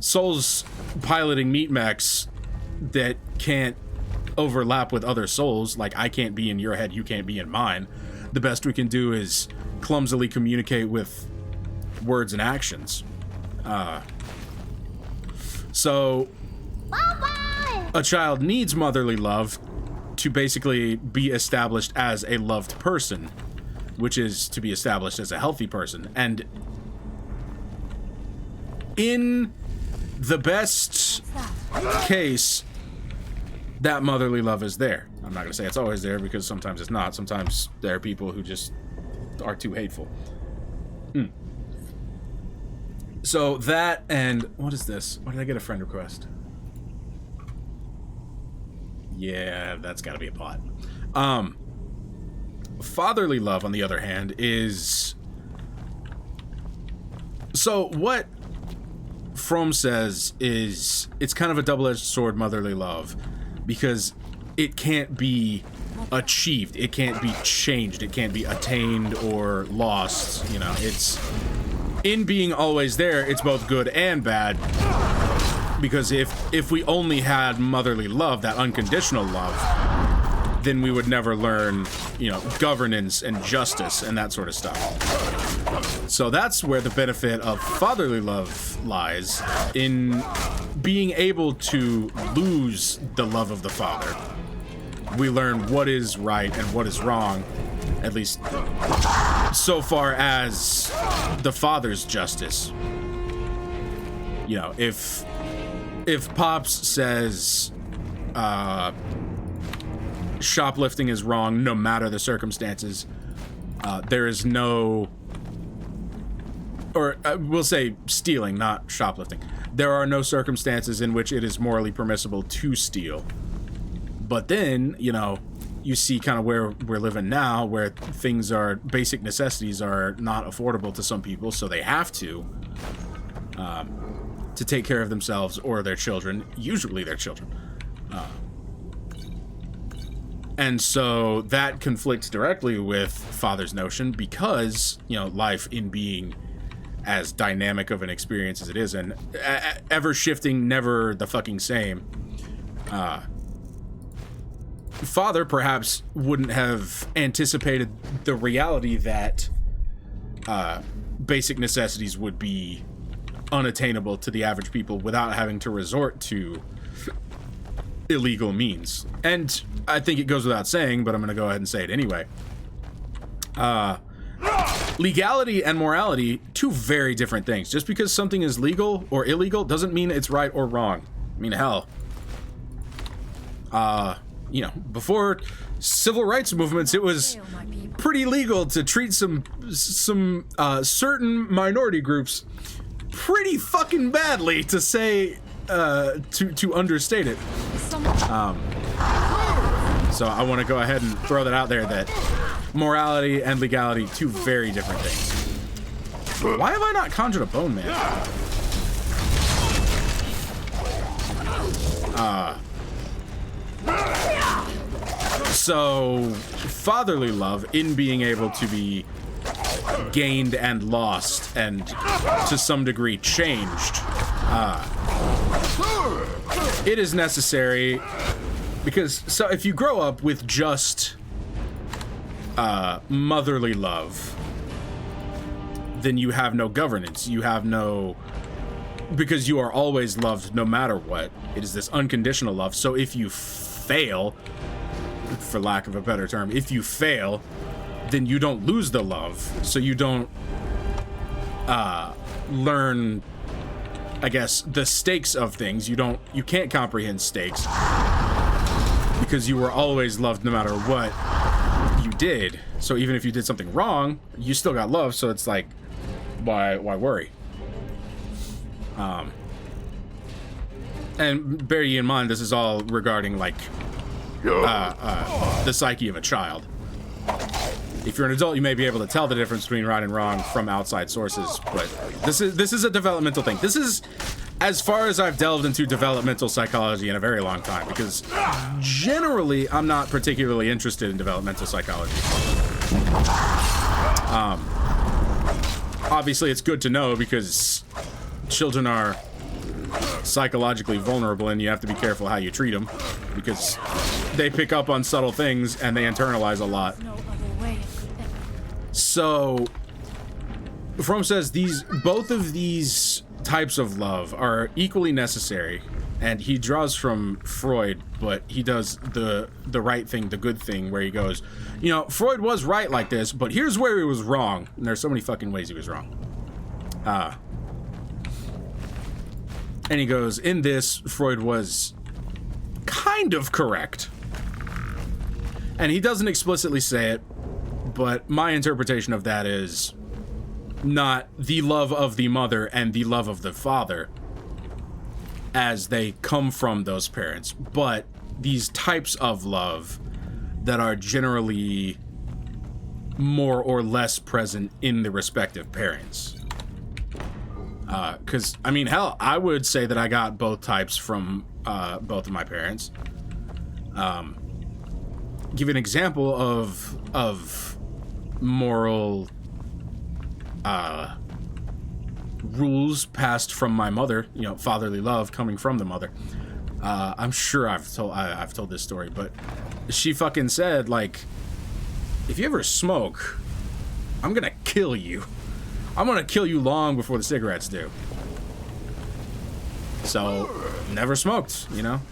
Souls piloting meat mechs that can't overlap with other souls. Like, I can't be in your head, you can't be in mine. The best we can do is clumsily communicate with words and actions. So a child needs motherly love to basically be established as a loved person, which is to be established as a healthy person. And in the best case, that motherly love is there. I'm not going to say it's always there, because sometimes it's not. Sometimes there are people who just are too hateful. So that, and what is this? Why did I get a friend request? Yeah, that's got to be a bot. Fatherly love, on the other hand, is... So what From says is it's kind of a double-edged sword, motherly love, because it can't be achieved, it can't be changed, it can't be attained or lost. It's in being always there. It's both good and bad, because if we only had motherly love, that unconditional love, then we would never learn, governance and justice and that sort of stuff. So that's where the benefit of fatherly love lies, in being able to lose the love of the father. We learn what is right and what is wrong, at least so far as the father's justice. If Pops says shoplifting is wrong no matter the circumstances, there is no, or we'll say stealing, not shoplifting. There are no circumstances in which it is morally permissible to steal. But then, you see kind of where we're living now, where basic necessities are not affordable to some people, so they have to take care of themselves or their children, usually their children. And so that conflicts directly with Father's notion, because, life in being as dynamic of an experience as it is, and ever shifting, never the fucking same, Father perhaps wouldn't have anticipated the reality that basic necessities would be unattainable to the average people without having to resort to illegal means. And I think it goes without saying, but I'm going to go ahead and say it anyway. Legality and morality, two very different things. Just because something is legal or illegal doesn't mean it's right or wrong. I mean, hell, before civil rights movements, it was pretty legal to treat some certain minority groups pretty fucking badly, to say, to understate it. So I want to go ahead and throw that out there, that morality and legality, two very different things. Why have I not conjured a bone man? So, fatherly love, in being able to be gained and lost, and to some degree changed, it is necessary, because so if you grow up with just motherly love, then you have no governance. You have no... Because you are always loved no matter what. It is this unconditional love. So if you fail, for lack of a better term, if you fail, then you don't lose the love. So you don't learn, I guess, the stakes of things. You can't comprehend stakes because you were always loved no matter what you did. So even if you did something wrong, you still got love. So it's like, why worry? And bear ye in mind, this is all regarding like the psyche of a child. If you're an adult, you may be able to tell the difference between right and wrong from outside sources, but this is a developmental thing. This is as far as I've delved into developmental psychology in a very long time, because generally I'm not particularly interested in developmental psychology. Obviously it's good to know because children are psychologically vulnerable and you have to be careful how you treat them, because they pick up on subtle things and they internalize a lot. So Fromm says both of these types of love are equally necessary, and he draws from Freud, but he does the right thing, the good thing, where he goes, you know, Freud was right like this, but here's where he was wrong. And there's so many fucking ways he was wrong. And he goes, in this, Freud was kind of correct. And he doesn't explicitly say it, but my interpretation of that is not the love of the mother and the love of the father as they come from those parents, but these types of love that are generally more or less present in the respective parents. Because, I mean, hell, I would say that I got both types from both of my parents. Give an example of moral rules passed from my mother, you know, fatherly love coming from the mother. I'm sure I've told this story, but she fucking said, like, if you ever smoke, I'm gonna kill you. I'm gonna kill you long before the cigarettes do. So, never smoked, you know?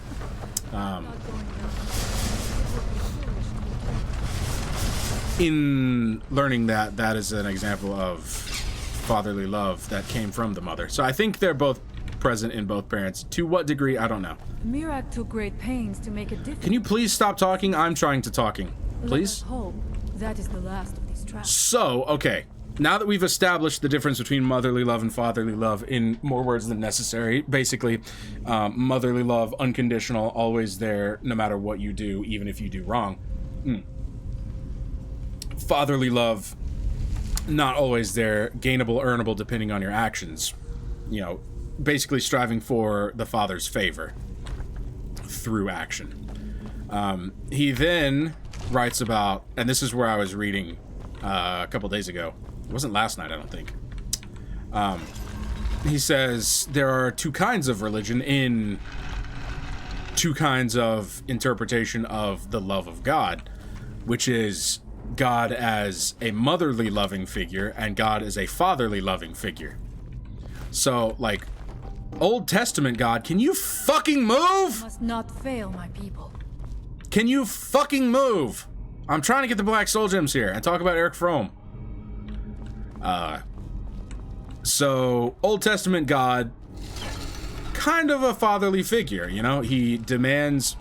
In learning that is an example of fatherly love that came from the mother. So I think they're both present in both parents. To what degree, I don't know. Mirak took great pains to make it different. Can you please stop talking? I'm trying to talking. Please? Let us hope that is the last of these traps. So, okay. Now that we've established the difference between motherly love and fatherly love in more words than necessary, basically, motherly love, unconditional, always there, no matter what you do, even if you do wrong. Fatherly love, not always there, gainable, earnable, depending on your actions. You know, basically striving for the father's favor through action. He then writes about, and this is where I was reading a couple days ago. It wasn't last night, I don't think. He says there are two kinds of religion in two kinds of interpretation of the love of God, which is God as a motherly loving figure and God as a fatherly loving figure. So, like, Old Testament God, can you fucking move? Must not fail, my people. Can you fucking move? I'm trying to get the Black Soul Gems here and talk about Eric Fromm. So, Old Testament God, kind of a fatherly figure, you know? He demands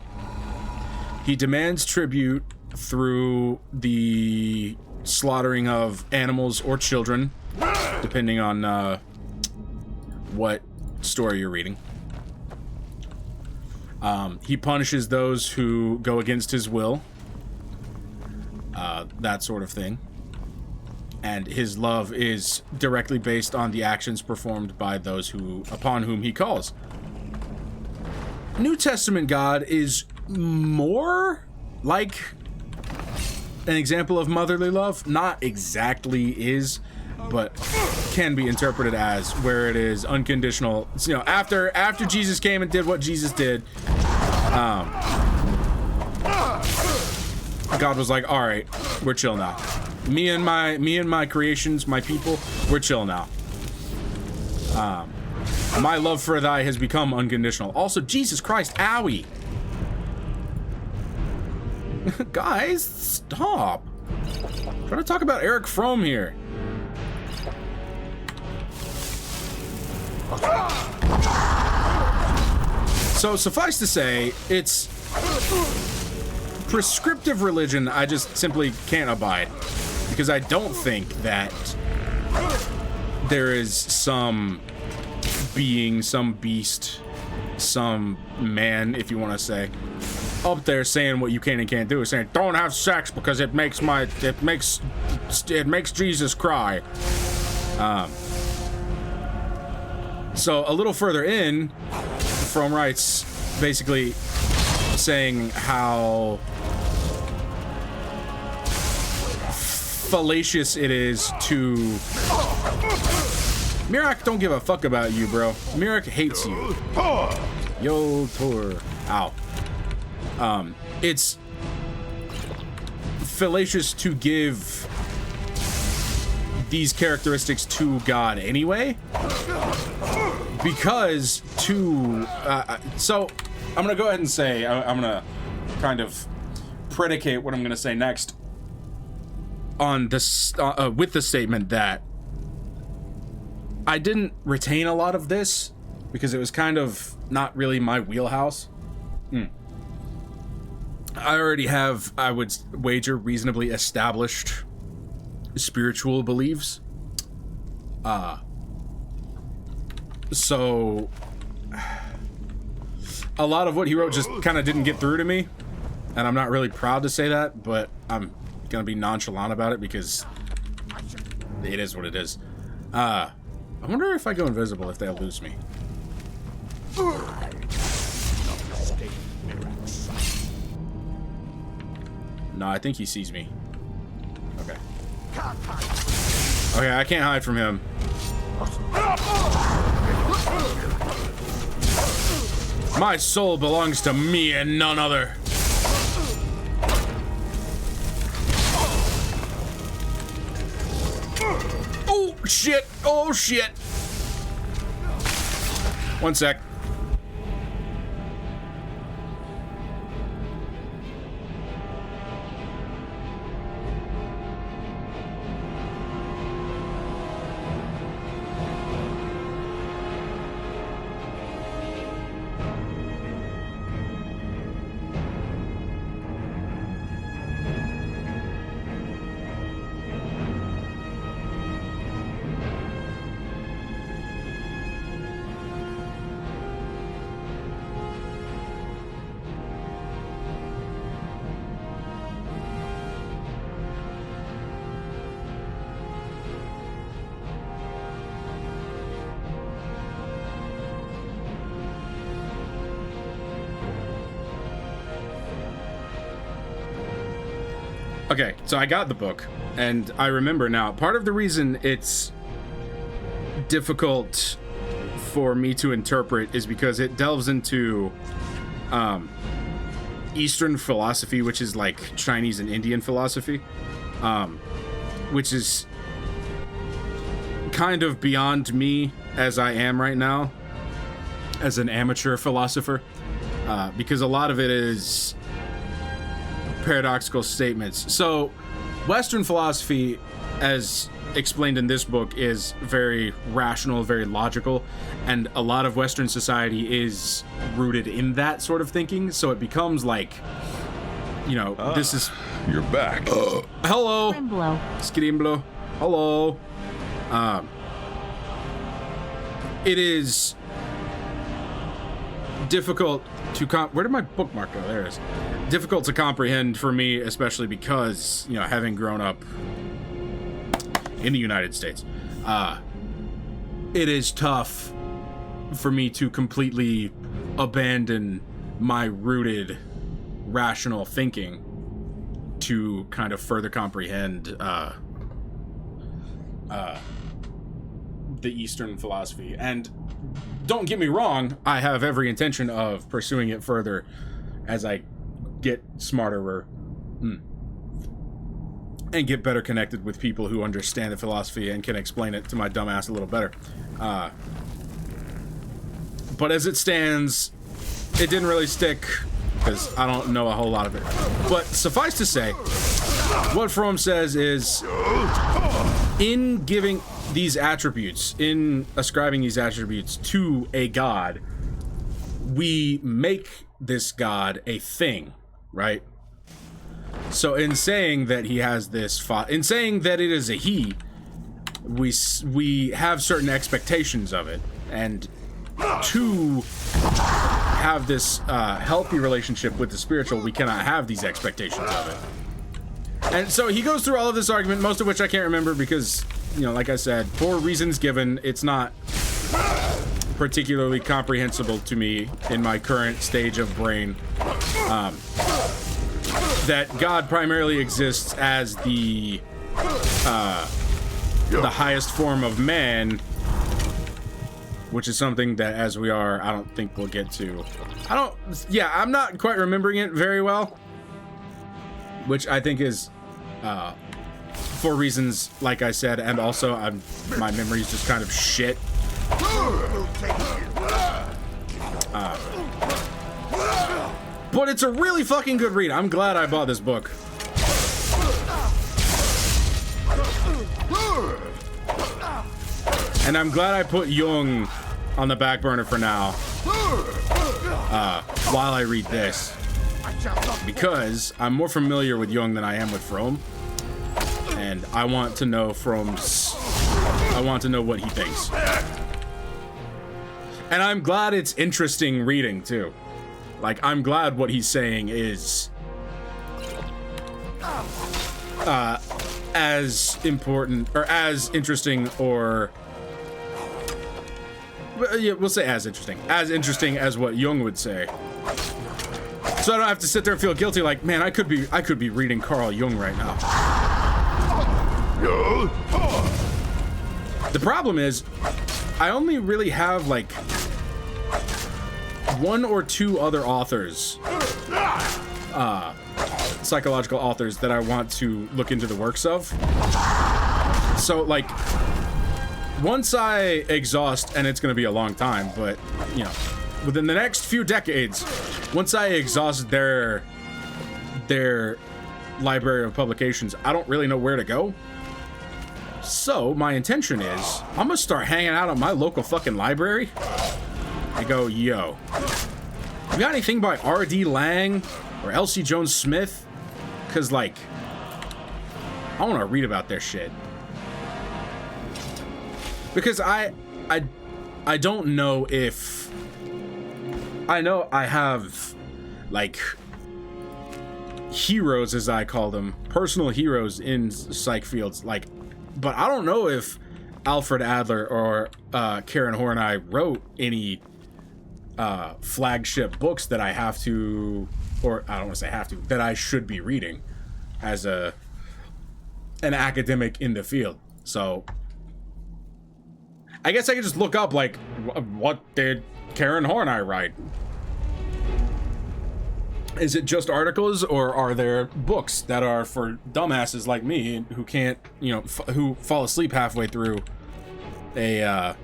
tribute through the slaughtering of animals or children, depending on what story you're reading. He punishes those who go against his will, that sort of thing. And his love is directly based on the actions performed by those upon whom he calls. New Testament God is more like an example of motherly love. Not exactly is, but can be interpreted as, where it is unconditional. You know, after Jesus came and did what Jesus did, God was like, all right, we're chill now. Me and my creations, my people, we're chill now. My love for thy has become unconditional. Also, Jesus Christ, owie. Guys, stop. I'm trying to talk about Eric Fromm here. So suffice to say, it's prescriptive religion I just simply can't abide, because I don't think that there is some being, some beast, some man, if you want to say, up there saying what you can and can't do, saying don't have sex because it makes Jesus cry. So a little further in, Fromm writes basically saying how fallacious it is to... Mirak don't give a fuck about you, bro. Mirak hates you. Yo, Tor. Ow. It's fallacious to give these characteristics to God anyway, because so I'm gonna go ahead and say, I'm gonna kind of predicate what I'm gonna say next on this with the statement that I didn't retain a lot of this because it was kind of not really my wheelhouse. I already have, I would wager, reasonably established spiritual beliefs. So a lot of what he wrote just kind of didn't get through to me, and I'm not really proud to say that, but I'm gonna be nonchalant about it because it is what it is. I wonder if I go invisible if they'll lose me. No, I think he sees me. Okay. Okay, I can't hide from him. My soul belongs to me and none other. Oh, shit. Oh, shit. One sec. Okay, so I got the book, and I remember now, part of the reason it's difficult for me to interpret is because it delves into Eastern philosophy, which is like Chinese and Indian philosophy, which is kind of beyond me as I am right now, as an amateur philosopher, because a lot of it is paradoxical statements. So Western philosophy, as explained in this book, is very rational, very logical, and a lot of Western society is rooted in that sort of thinking, so it becomes like, you know, this is... You're back. Hello! Skimblo. Skimblo. Hello. It is difficult to where did my bookmark go? There it is. Difficult to comprehend for me, especially because, you know, having grown up in the United States, it is tough for me to completely abandon my rooted rational thinking to kind of further comprehend the Eastern philosophy. And don't get me wrong, I have every intention of pursuing it further as I get smarter and get better connected with people who understand the philosophy and can explain it to my dumb ass a little better. But as it stands, it didn't really stick because I don't know a whole lot of it. But suffice to say, what Fromm says is, in giving these attributes, in ascribing these attributes to a god, we make this god a thing, right? So in saying that he has this in saying that it is a he, we have certain expectations of it, and to have this healthy relationship with the spiritual, we cannot have these expectations of it. And so he goes through all of this argument, most of which I can't remember because, you know, like I said, for reasons given, it's not particularly comprehensible to me in my current stage of brain. That God primarily exists as the highest form of man, which is something that, as we are, I don't think we'll get to. I'm not quite remembering it very well, which I think is for reasons, like I said, and also my memory's just kind of shit. But it's a really fucking good read. I'm glad I bought this book. And I'm glad I put Jung on the back burner for now, while I read this, because I'm more familiar with Jung than I am with Fromm, and I want to know I want to know what he thinks. And I'm glad it's interesting reading too. Like, I'm glad what he's saying is as important or as interesting, or yeah, we'll say as interesting as what Jung would say. So I don't have to sit there and feel guilty like, man, I could be reading Carl Jung right now. The problem is, I only really have like one or two other authors, psychological authors, that I want to look into the works of. So like, once I exhaust, and it's going to be a long time, but you know, within the next few decades, once I exhaust their library of publications, I don't really know where to go. So my intention is, I'm gonna start hanging out at my local fucking library. I go, yo, you got anything by R.D. Lang or Elsie Jones Smith? Cause like, I want to read about their shit. Because I don't know if, I know I have like heroes, as I call them, personal heroes in psych fields, like, but I don't know if Alfred Adler or Karen Horney wrote any flagship books that I have to, or I don't want to say have to, that I should be reading as an academic in the field. So I guess I could just look up, like, what did Karen Horney write? Is it just articles, or are there books that are for dumbasses like me who can't, you know, who fall asleep halfway through an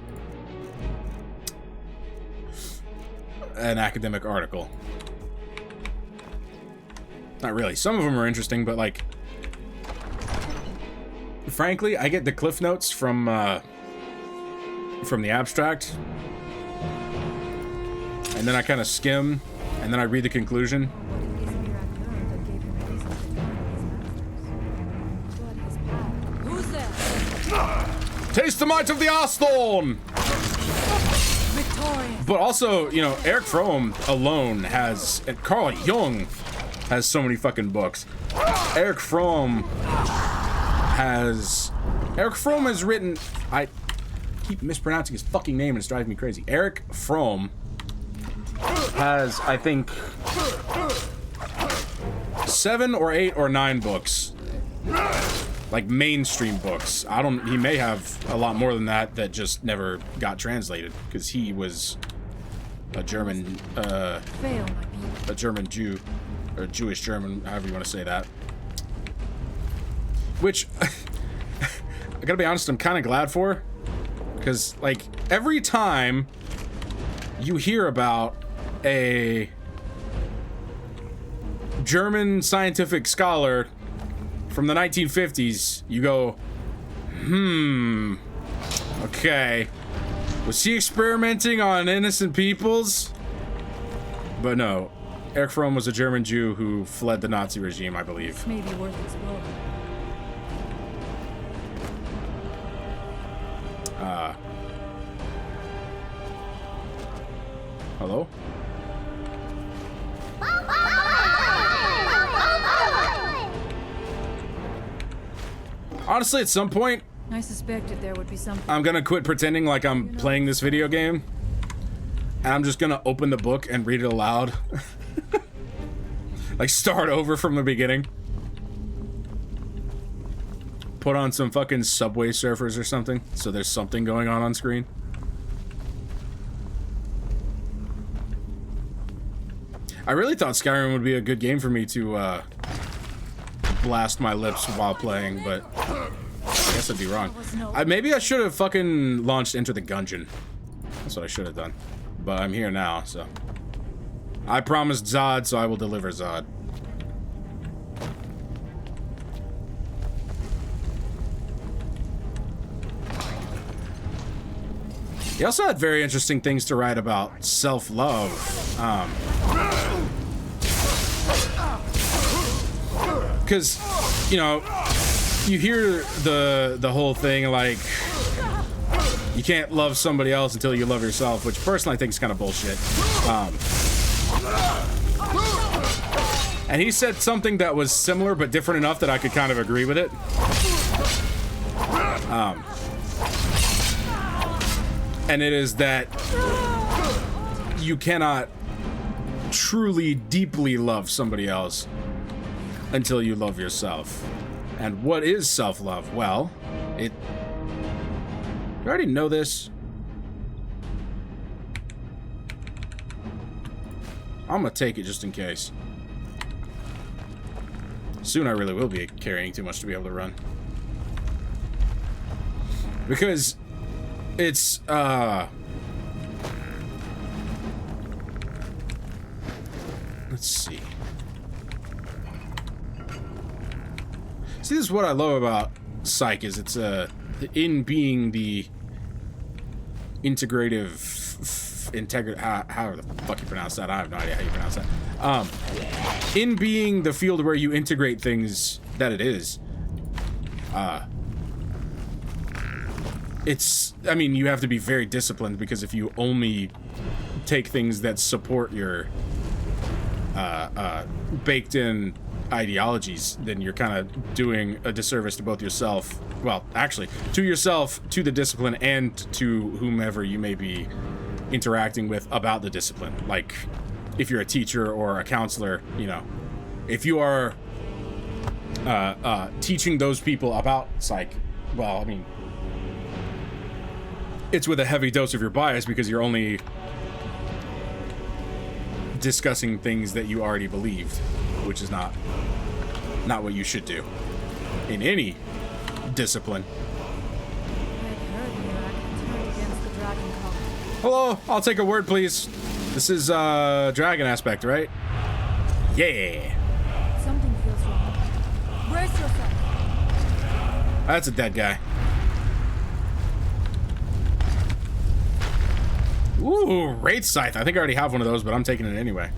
academic article? Not really. Some of them are interesting, but like, frankly, I get the cliff notes from the abstract, and then I kind of skim, and then I read the conclusion. Who's there? Taste the might of the Arthorn! Victorious. But also, you know, Eric Fromm alone has, and Carl Jung has so many fucking books. Eric Fromm has written, I keep mispronouncing his fucking name and it's driving me crazy. Eric Fromm has, I think, 7 or 8 or 9 books. Like mainstream books. He may have a lot more than that that just never got translated because he was a German, a German Jew, or Jewish German, however you want to say that. Which, I gotta be honest, I'm kind of glad for. Because, like, every time you hear about a German scientific scholar from the 1950s, you go, okay. Was he experimenting on innocent peoples? But no. Erich Fromm was a German Jew who fled the Nazi regime, I believe. This may be worth exploring. Hello? Honestly, at some point, I suspected there would be something. I'm gonna quit pretending like I'm playing this video game. And I'm just gonna open the book and read it aloud. Like, start over from the beginning. Put on some fucking Subway Surfers or something, so there's something going on screen. I really thought Skyrim would be a good game for me to blast my lips while playing, but I guess I'd be wrong. Maybe I should have fucking launched Enter the Gungeon. That's what I should have done. But I'm here now, so. I promised Zod, so I will deliver Zod. He also had very interesting things to write about self-love. Because, you know, you hear the whole thing like, you can't love somebody else until you love yourself, which personally I think is kind of bullshit. And he said something that was similar but different enough that I could kind of agree with it. And it is that you cannot truly, deeply love somebody else until you love yourself. And what is self-love? Well, you already know this. I'm gonna take it just in case. Soon I really will be carrying too much to be able to run. Because it's, let's see. See, this is what I love about Psych, is it's, in being the integrative, however the fuck you pronounce that, I have no idea how you pronounce that. In being the field where you integrate things that it is, I mean, you have to be very disciplined, because if you only take things that support your baked in ideologies, then you're kind of doing a disservice to both yourself, well, actually, to yourself, to the discipline, and to whomever you may be interacting with about the discipline. Like, if you're a teacher or a counselor, you know, if you are teaching those people about Psych, well, I mean, it's with a heavy dose of your bias, because you're only discussing things that you already believed, which is not what you should do in any discipline. Hello, I'll take a word, please. This is Dragon Aspect, right? Yeah. Something feels wrong. Brace yourself. That's a dead guy. Ooh, Wraith Scythe. I think I already have one of those, but I'm taking it anyway.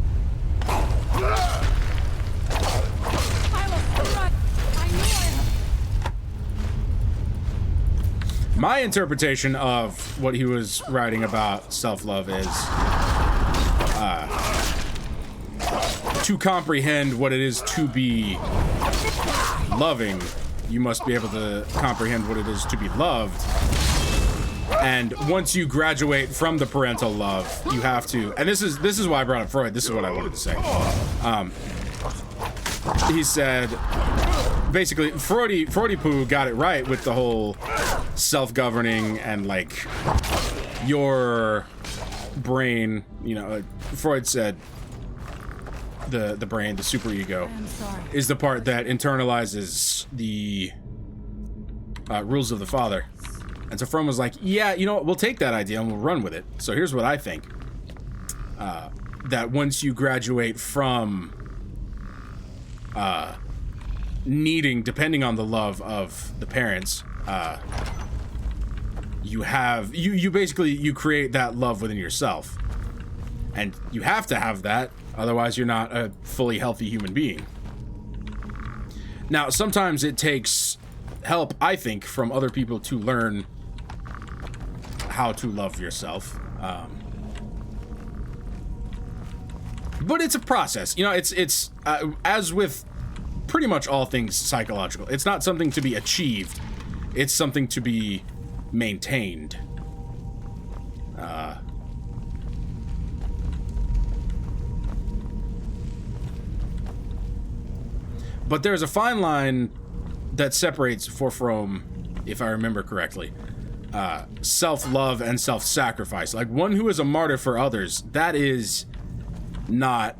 My interpretation of what he was writing about self-love is to comprehend what it is to be loving, you must be able to comprehend what it is to be loved. And once you graduate from the parental love, you have to, and this is why I brought up Freud. This is what I wanted to say. he said, basically, Freudy Poo got it right with the whole self-governing and, like, your brain, you know, Freud said the brain, the superego, is the part that internalizes the rules of the father. And so Fromm was like, yeah, you know what, we'll take that idea and we'll run with it. So here's what I think. That once you graduate from needing, depending on the love of the parents, you have, you basically, you create that love within yourself. And you have to have that, otherwise you're not a fully healthy human being. Now, sometimes it takes help, I think, from other people to learn how to love yourself. But it's a process. You know, it's as with pretty much all things psychological, it's not something to be achieved. It's something to be maintained. But there's a fine line that separates, for Fromm, if I remember correctly, self-love and self-sacrifice. Like, one who is a martyr for others, that is not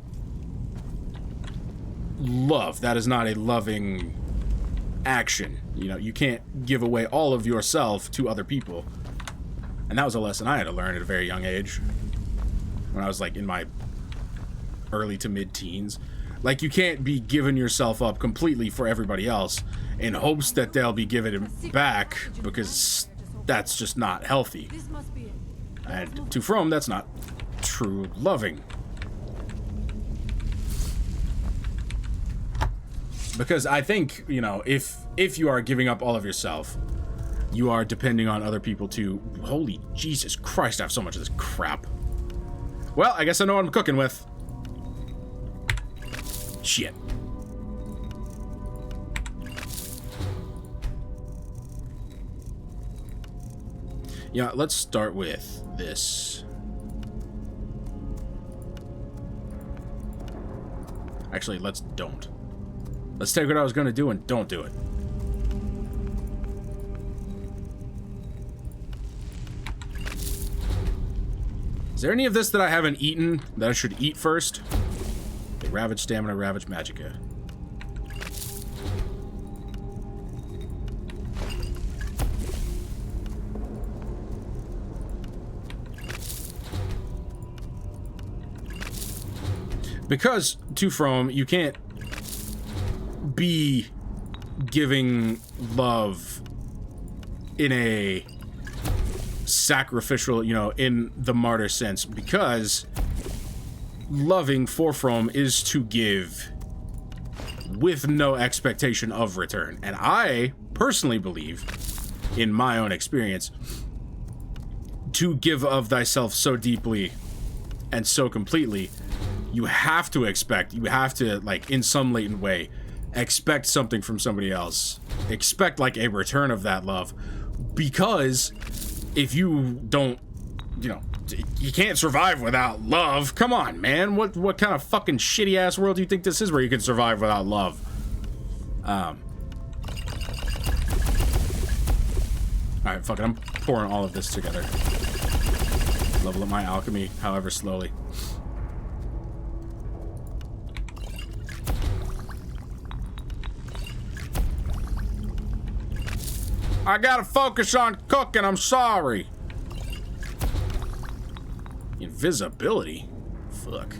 love. That is not a loving action. You know, you can't give away all of yourself to other people. And that was a lesson I had to learn at a very young age, when I was like in my early to mid-teens. Like, you can't be giving yourself up completely for everybody else in hopes that they'll be giving it back, because that's just not healthy. And to Fromm, that's not true loving. Because I think, you know, if you are giving up all of yourself, you are depending on other people to... Holy Jesus Christ, I have so much of this crap. Well, I guess I know what I'm cooking with. Shit. Yeah, let's start with this. Actually, let's don't. Let's take what I was going to do and don't do it. Is there any of this that I haven't eaten that I should eat first? Okay, Ravage Stamina, Ravage Magicka. Because, to Fromm, you can't be giving love in a sacrificial, you know, in the martyr sense, because loving, for Fromm, is to give with no expectation of return. And I personally believe, in my own experience, to give of thyself so deeply and so completely, you have to expect, you have to, like, in some latent way, expect something from somebody else. Expect, like, a return of that love. Because if you don't, you know, you can't survive without love. Come on, man. What kind of fucking shitty ass world do you think this is where you can survive without love? Alright, fuck it. I'm pouring all of this together. Level up my alchemy, however slowly. I gotta focus on cooking, I'm sorry. Invisibility? Fuck.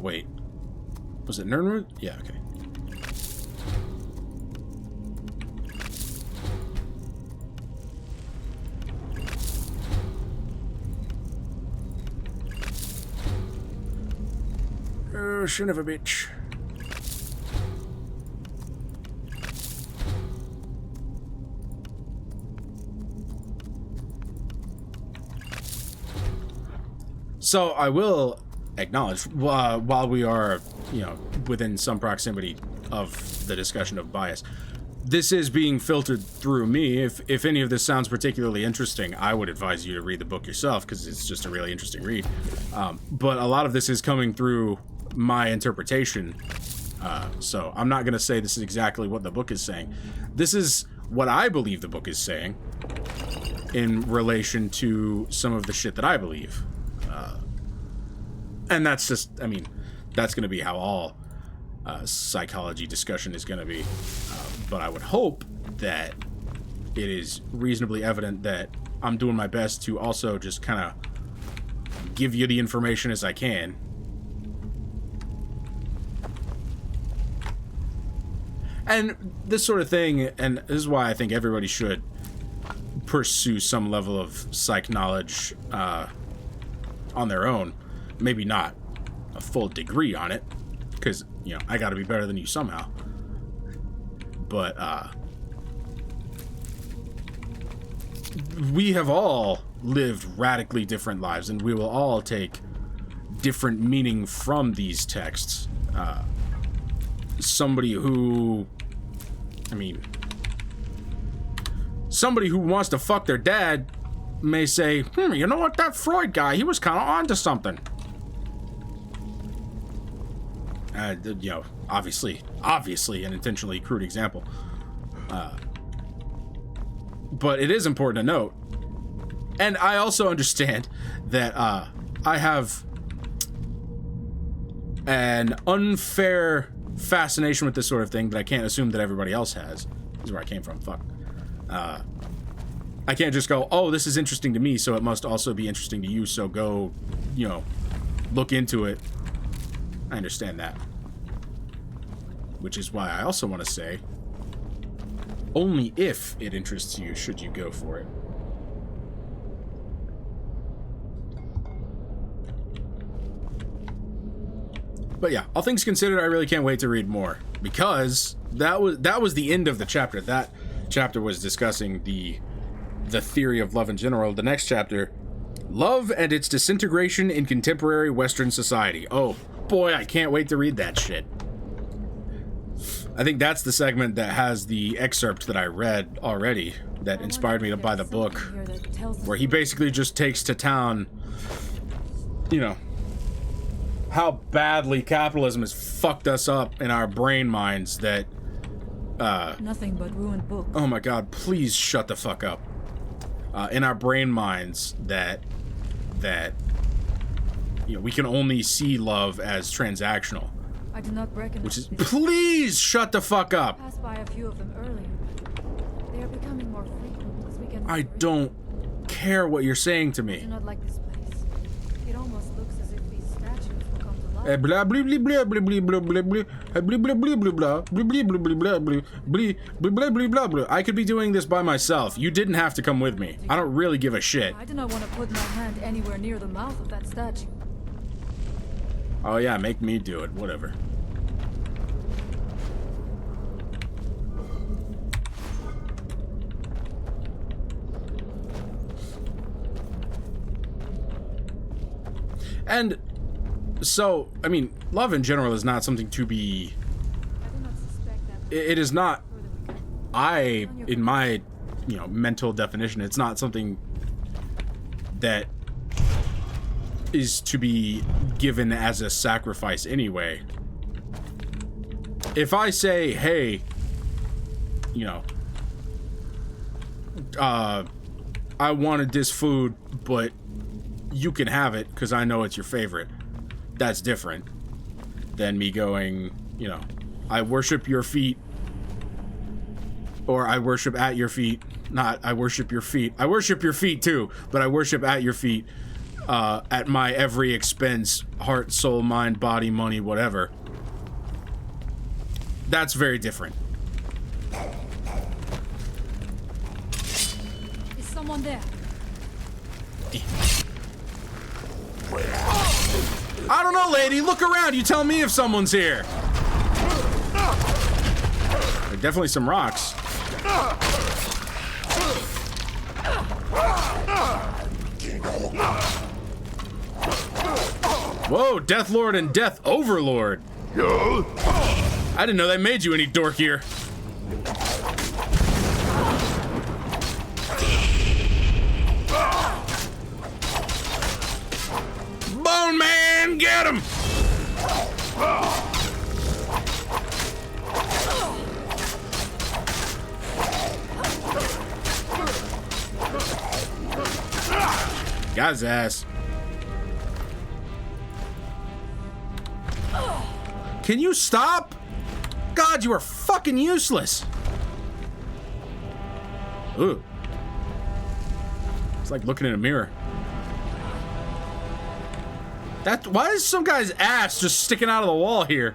Wait. Was it Nirnroot? Yeah, okay. Oh, son of a bitch. So I will acknowledge, while we are, you know, within some proximity of the discussion of bias, this is being filtered through me. If any of this sounds particularly interesting, I would advise you to read the book yourself, because it's just a really interesting read. But a lot of this is coming through my interpretation. So I'm not going to say this is exactly what the book is saying. This is what I believe the book is saying in relation to some of the shit that I believe. And that's just, I mean, that's going to be how all psychology discussion is going to be. But I would hope that it is reasonably evident that I'm doing my best to also just kind of give you the information as I can. And this sort of thing, and this is why I think everybody should pursue some level of psych knowledge on their own. Maybe not a full degree on it, because, you know, I gotta be better than you somehow. But, we have all lived radically different lives, and we will all take different meaning from these texts. Somebody who, I mean, somebody who wants to fuck their dad may say, you know what, that Freud guy, he was kind of onto something. You know, obviously an intentionally crude example. But it is important to note, and I also understand that I have an unfair fascination with this sort of thing that I can't assume that everybody else has. This is where I came from, fuck. I can't just go, oh, this is interesting to me, so it must also be interesting to you, so go, you know, look into it. I understand that. Which is why I also want to say, only if it interests you should you go for it. But yeah, all things considered, I really can't wait to read more, because that was the end of the chapter. That chapter was discussing the theory of love in general. The next chapter, love and its disintegration in contemporary Western society. Oh boy, I can't wait to read that shit. I think that's the segment that has the excerpt that I read already that inspired me to buy the book, where he basically just takes to town, you know, how badly capitalism has fucked us up in our brain minds that, nothing but ruined books. Oh my god, please shut the fuck up. In our brain minds that, you know, we can only see love as transactional. I do not recognize. Which is, please shut the fuck up. I passed by a few of them earlier. They are becoming more frequent as we get. I don't care what you're saying to me. I do not like this place. It almost looks as if these statues will come to life. Blah blah blah blah blah blah blah blah blah blah blah blah blah blah blah blah blah blah blah. I could be doing this by myself. You didn't have to come with me. I don't really give a shit. I do not want to put my hand anywhere near the mouth of that statue. Oh yeah, make me do it. Whatever. And so, I mean, love in general is not something to be... I do not suspect that. It is not... in my, you know, mental definition, it's not something that is to be given as a sacrifice anyway. If I say, hey, you know, I wanted this food, but you can have it because I know it's your favorite, that's different than me going, you know, I worship your feet, or I worship at your feet. Not I worship your feet. I worship your feet too, but I worship at your feet, at my every expense, heart, soul, mind, body, money, whatever. That's very different. Is someone there? I don't know, lady. Look around. You tell me if someone's here. There are definitely some rocks. Whoa, Death Lord and Death Overlord. I didn't know that made you any dorkier. Get him! Got his ass. Can you stop? God, you are fucking useless. Ooh. It's like looking in a mirror. Why is some guy's ass just sticking out of the wall here?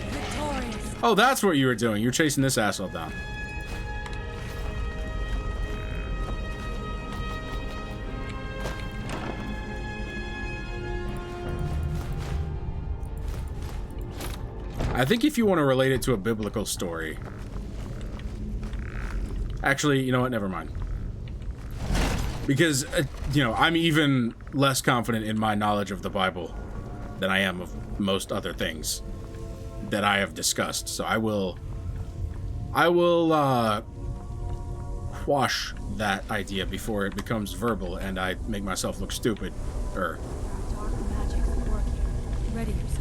Victorious. Oh, that's what you were doing. You were chasing this asshole down. I think if you want to relate it to a biblical story... Actually, you know what? Never mind. Because, you know, I'm even less confident in my knowledge of the Bible than I am of most other things that I have discussed. So I will quash that idea before it becomes verbal and I make myself look stupid. Dark magic's at work here. Ready yourself.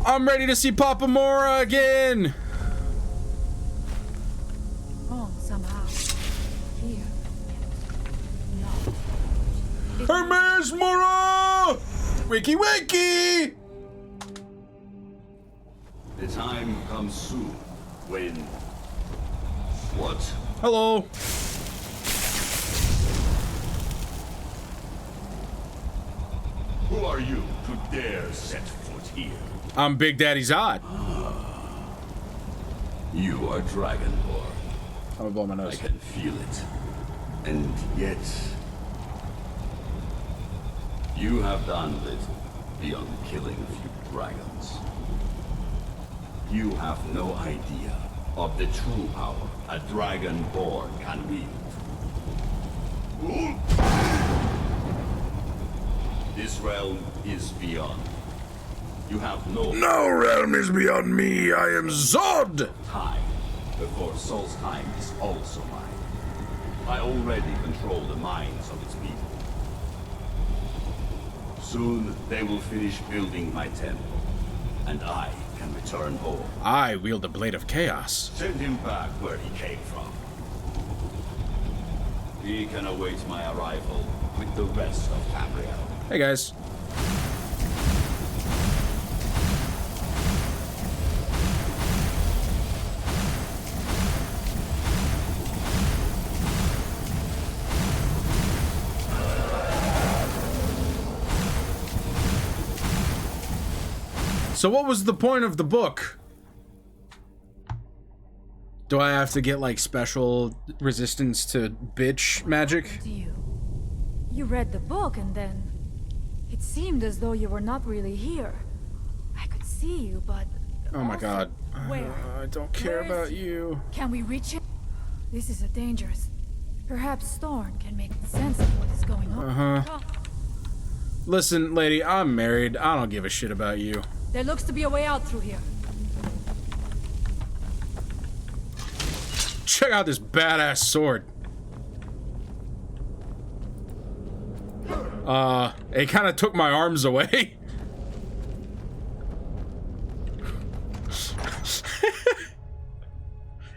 I'm ready to see Papa Mora again! Wrong somehow. Here. No. Hermes Mora! Wiki wiki! The time comes soon when... What? Hello. Who are you to dare set foot here? I'm Big Daddy Zod. You are Dragonborn. I'm gonna blow my nose. I can feel it. And yet... You have done little beyond killing a few dragons. You have no idea of the true power a Dragonborn can wield. This realm is beyond. You have no realm is beyond me. I am Zod. time before Solstheim is also mine. I already control the minds of its people. Soon they will finish building my temple, and I can return home. I wield the blade of chaos. Send him back where he came from. He can await my arrival with the rest of Tamriel. Hey guys. So what was the point of the book? Do I have to get like special resistance to bitch magic? You read the book and then... It seemed as though you were not really here. I could see you, but... Oh my also, god. Where? I don't care Where is about he? you. Can we reach him? This is a dangerous... Perhaps Storm can make sense of what is going on. Uh-huh. Listen, lady, I'm married. I don't give a shit about you. There looks to be a way out through here. Check out this badass sword. It kind of took my arms away.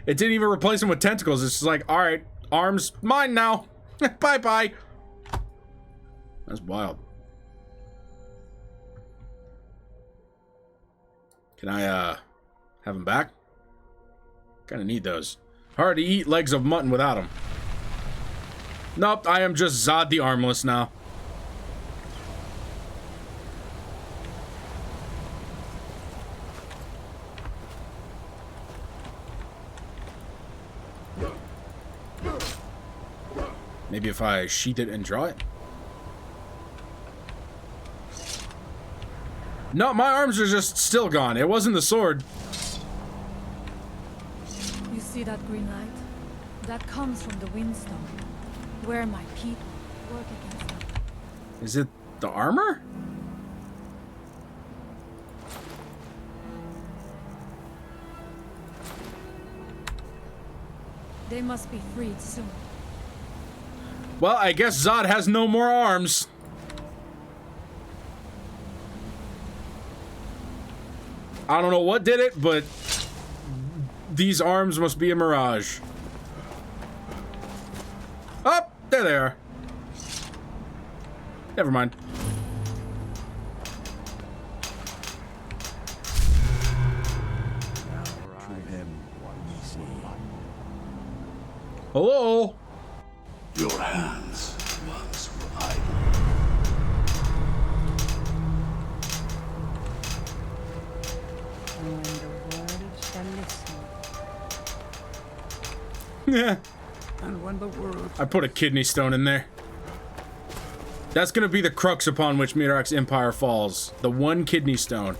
It didn't even replace them with tentacles. It's just like, alright, arms, mine now. Bye-bye. That's wild. Can I, have them back? Kinda need those. Hard to eat legs of mutton without them. Nope, I am just Zod the Armless now. Maybe if I sheath it and draw it? No, my arms are just still gone. It wasn't the sword. You see that green light? That comes from the Windstone, where my people work against them. Is it the armor? They must be freed soon. Well, I guess Zod has no more arms. I don't know what did it, but these arms must be a mirage. Oh, there they are. Never mind. Hello? Your hands once were idle. When the world shall listen. Yeah. And when the world... I put a kidney stone in there. That's gonna be the crux upon which Mirak's empire falls. The one kidney stone.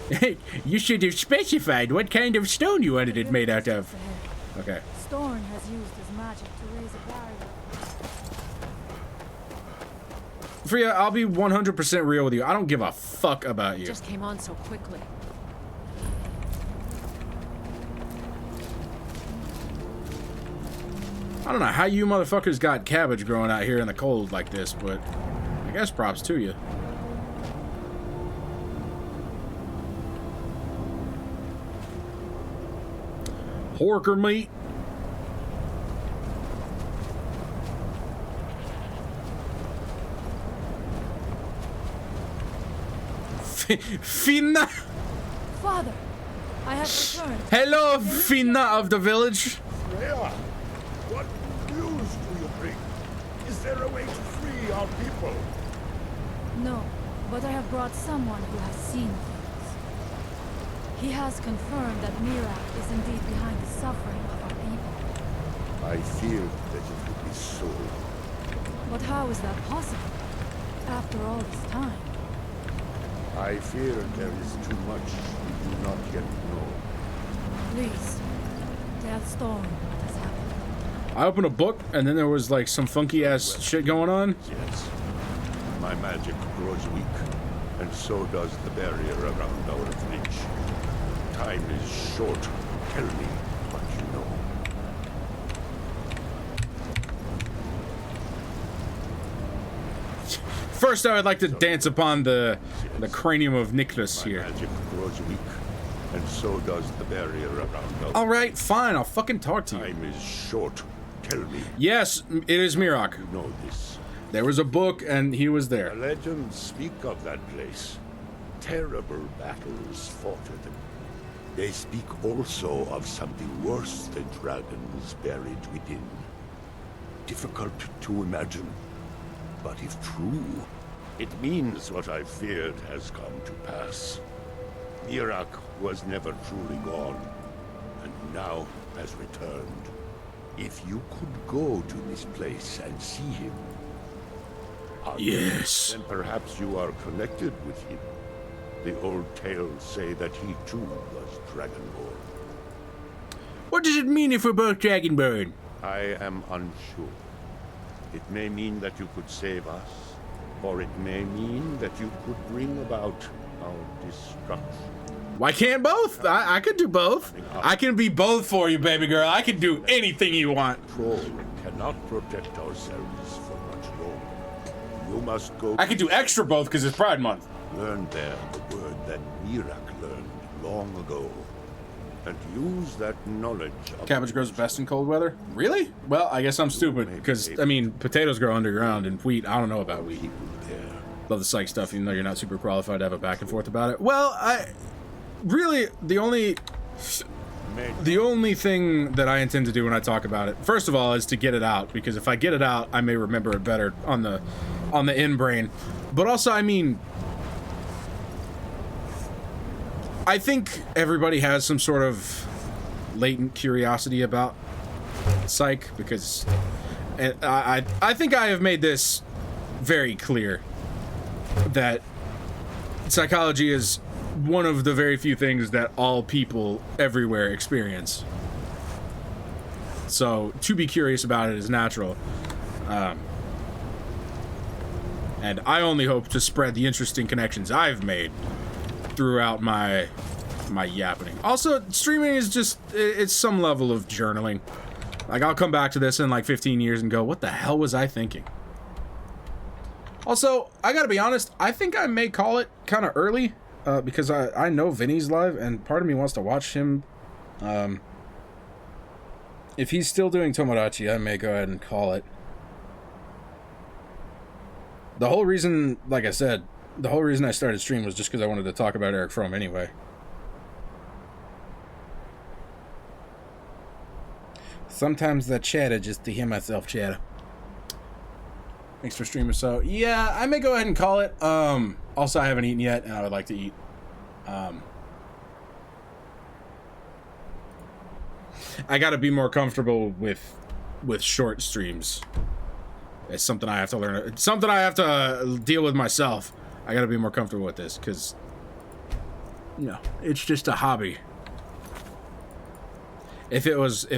Hey, you should have specified what kind of stone you wanted it made out of. Okay. Storm has used his magic to raise a barrier. Freya, I'll be 100% real with you. I don't give a fuck about you. Just came on so quickly. I don't know how you motherfuckers got cabbage growing out here in the cold like this, but I guess props to you. Horker meat. Finna. Father, I have returned. Hello, Finna of the village. Freya, what news do you bring? Is there a way to free our people? No, but I have brought someone who has seen things. He has confirmed that Mirak is indeed behind the suffering of our people. I feared that it would be so. But how is that possible? After all this time. I fear there is too much we do not yet know. Please, tell Storm what has happened. I opened a book, and then there was like some funky ass shit going on. Yes. My magic grows weak, and so does the barrier around our village. Time is short. Tell me what you know. First, I would like to dance upon the cranium of Nicholas My here. magic grows weak, and so does the barrier around our All right, fine. I'll fucking talk to you. Time is short. Tell me. Yes, it is Mirak. You know this. There was a book, and he was The there. legends speak of that place. Terrible battles fought at them. They speak also of something worse than dragons buried within. Difficult to imagine. But if true, it means what I feared has come to pass. Mirak was never truly gone, and now has returned. If you could go to this place and see him, Yes. then perhaps you are connected with him. The old tales say that he too was Dragonborn. What does it mean if we're both Dragonborn? I am unsure. It may mean that you could save us, or it may mean that you could bring about our destruction. Why can't both? I could do both. I can be both for you, baby girl. I can do anything you want. Troll cannot protect ourselves for much longer. You must go. I could do extra both because it's Pride Month. Learn there the word that Mirak learned long ago, and use that knowledge of Cabbage grows best in cold weather? Really? Well, I guess I'm stupid because, I mean, potatoes grow underground and wheat, I don't know about wheat. people there. Love the psych stuff, even though you're not super qualified to have a back and forth about it. Well, really, the only thing that I intend to do when I talk about it, first of all, is to get it out, because if I get it out, I may remember it better on the in brain. But also, I mean, I think everybody has some sort of latent curiosity about psych, because I think I have made this very clear that psychology is one of the very few things that all people everywhere experience. So to be curious about it is natural. And I only hope to spread the interesting connections I've made throughout my yappening. Also, streaming is just, it's some level of journaling. Like, I'll come back to this in like 15 years and go, what the hell was I thinking? Also, I gotta be honest, I think I may call it kind of early, because I know Vinny's live, and part of me wants to watch him. If he's still doing Tomodachi, I may go ahead and call it. The whole reason, like I said, the whole reason I started stream was just because I wanted to talk about Eric Fromm anyway. Sometimes the chatter just to hear myself chatter. Thanks for streaming. So yeah, I may go ahead and call it. Also, I haven't eaten yet, and I would like to eat. I gotta be more comfortable with short streams. It's something I have to learn. It's something I have to deal with myself. I gotta be more comfortable with this, because, you know, it's just a hobby. If I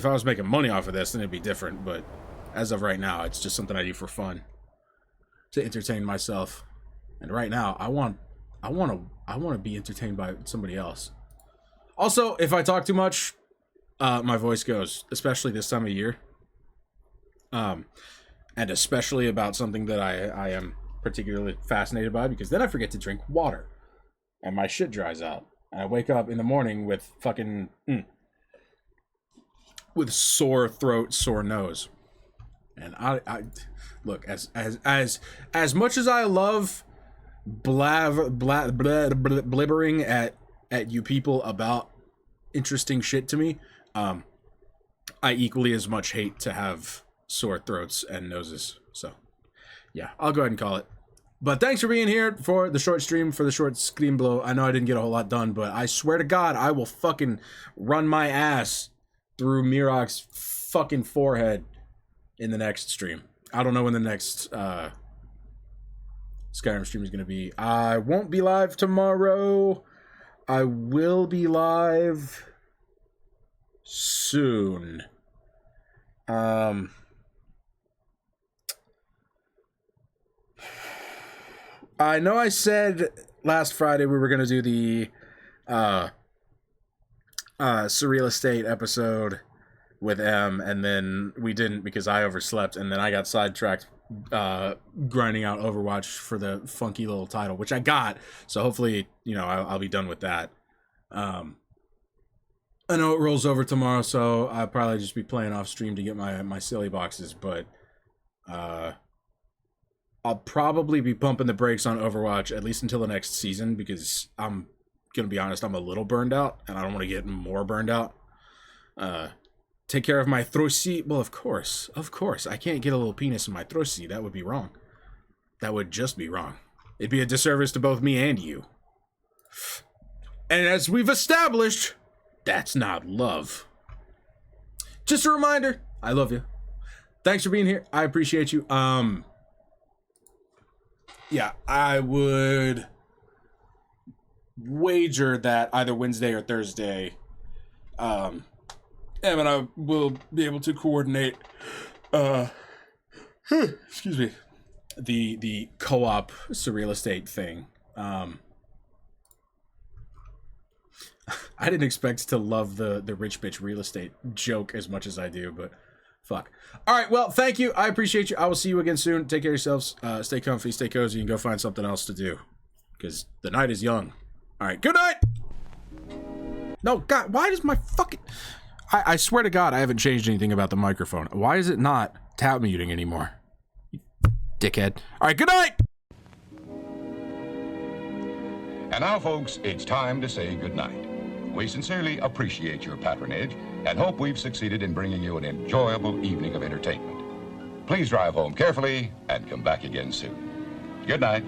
was making money off of this, then it'd be different, but as of right now, it's just something I do for fun, to entertain myself. And right now, I want to be entertained by somebody else. Also, if I talk too much, my voice goes, especially this time of year. And especially about something that I am particularly fascinated by, because then I forget to drink water, and my shit dries out, and I wake up in the morning with fucking with sore throat, sore nose. And I look, as much as I love blibbering at you people about interesting shit to me, I equally as much hate to have sore throats and noses. So yeah, I'll go ahead and call it. But thanks for being here for the short stream, for the short screen blow. I know I didn't get a whole lot done, but I swear to God, I will fucking run my ass through Mirok's fucking forehead in the next stream. I don't know when the next Skyrim stream is going to be. I won't be live tomorrow. I will be live soon. I know I said last Friday we were going to do the Surreal Estate episode with M, and then we didn't because I overslept, and then I got sidetracked grinding out Overwatch for the funky little title, which I got, so hopefully, you know, I'll be done with that. I know it rolls over tomorrow, so I'll probably just be playing off stream to get my silly boxes, but I'll probably be pumping the brakes on Overwatch at least until the next season, because I'm gonna be honest, I'm a little burned out, and I don't want to get more burned out. Take care of my throaty. Well, of course, I can't get a little penis in my throaty. That would be wrong. That would just be wrong. It'd be a disservice to both me and you. And as we've established, that's not love. Just a reminder, I love you. Thanks for being here. I appreciate you. Yeah, I would wager that either Wednesday or Thursday, Em and I will be able to coordinate, excuse me, the co-op Surreal Estate thing. I didn't expect to love the rich bitch real estate joke as much as I do, but fuck. All right, well, thank you. I appreciate you. I will see you again soon. Take care of yourselves. Stay comfy, stay cozy, and go find something else to do, because the night is young. All right, good night. No, God, why does my fucking... I swear to God, I haven't changed anything about the microphone. Why is it not tap muting anymore? You dickhead. All right, good night. And now, folks, it's time to say goodnight. We sincerely appreciate your patronage and hope we've succeeded in bringing you an enjoyable evening of entertainment. Please drive home carefully and come back again soon. Good night.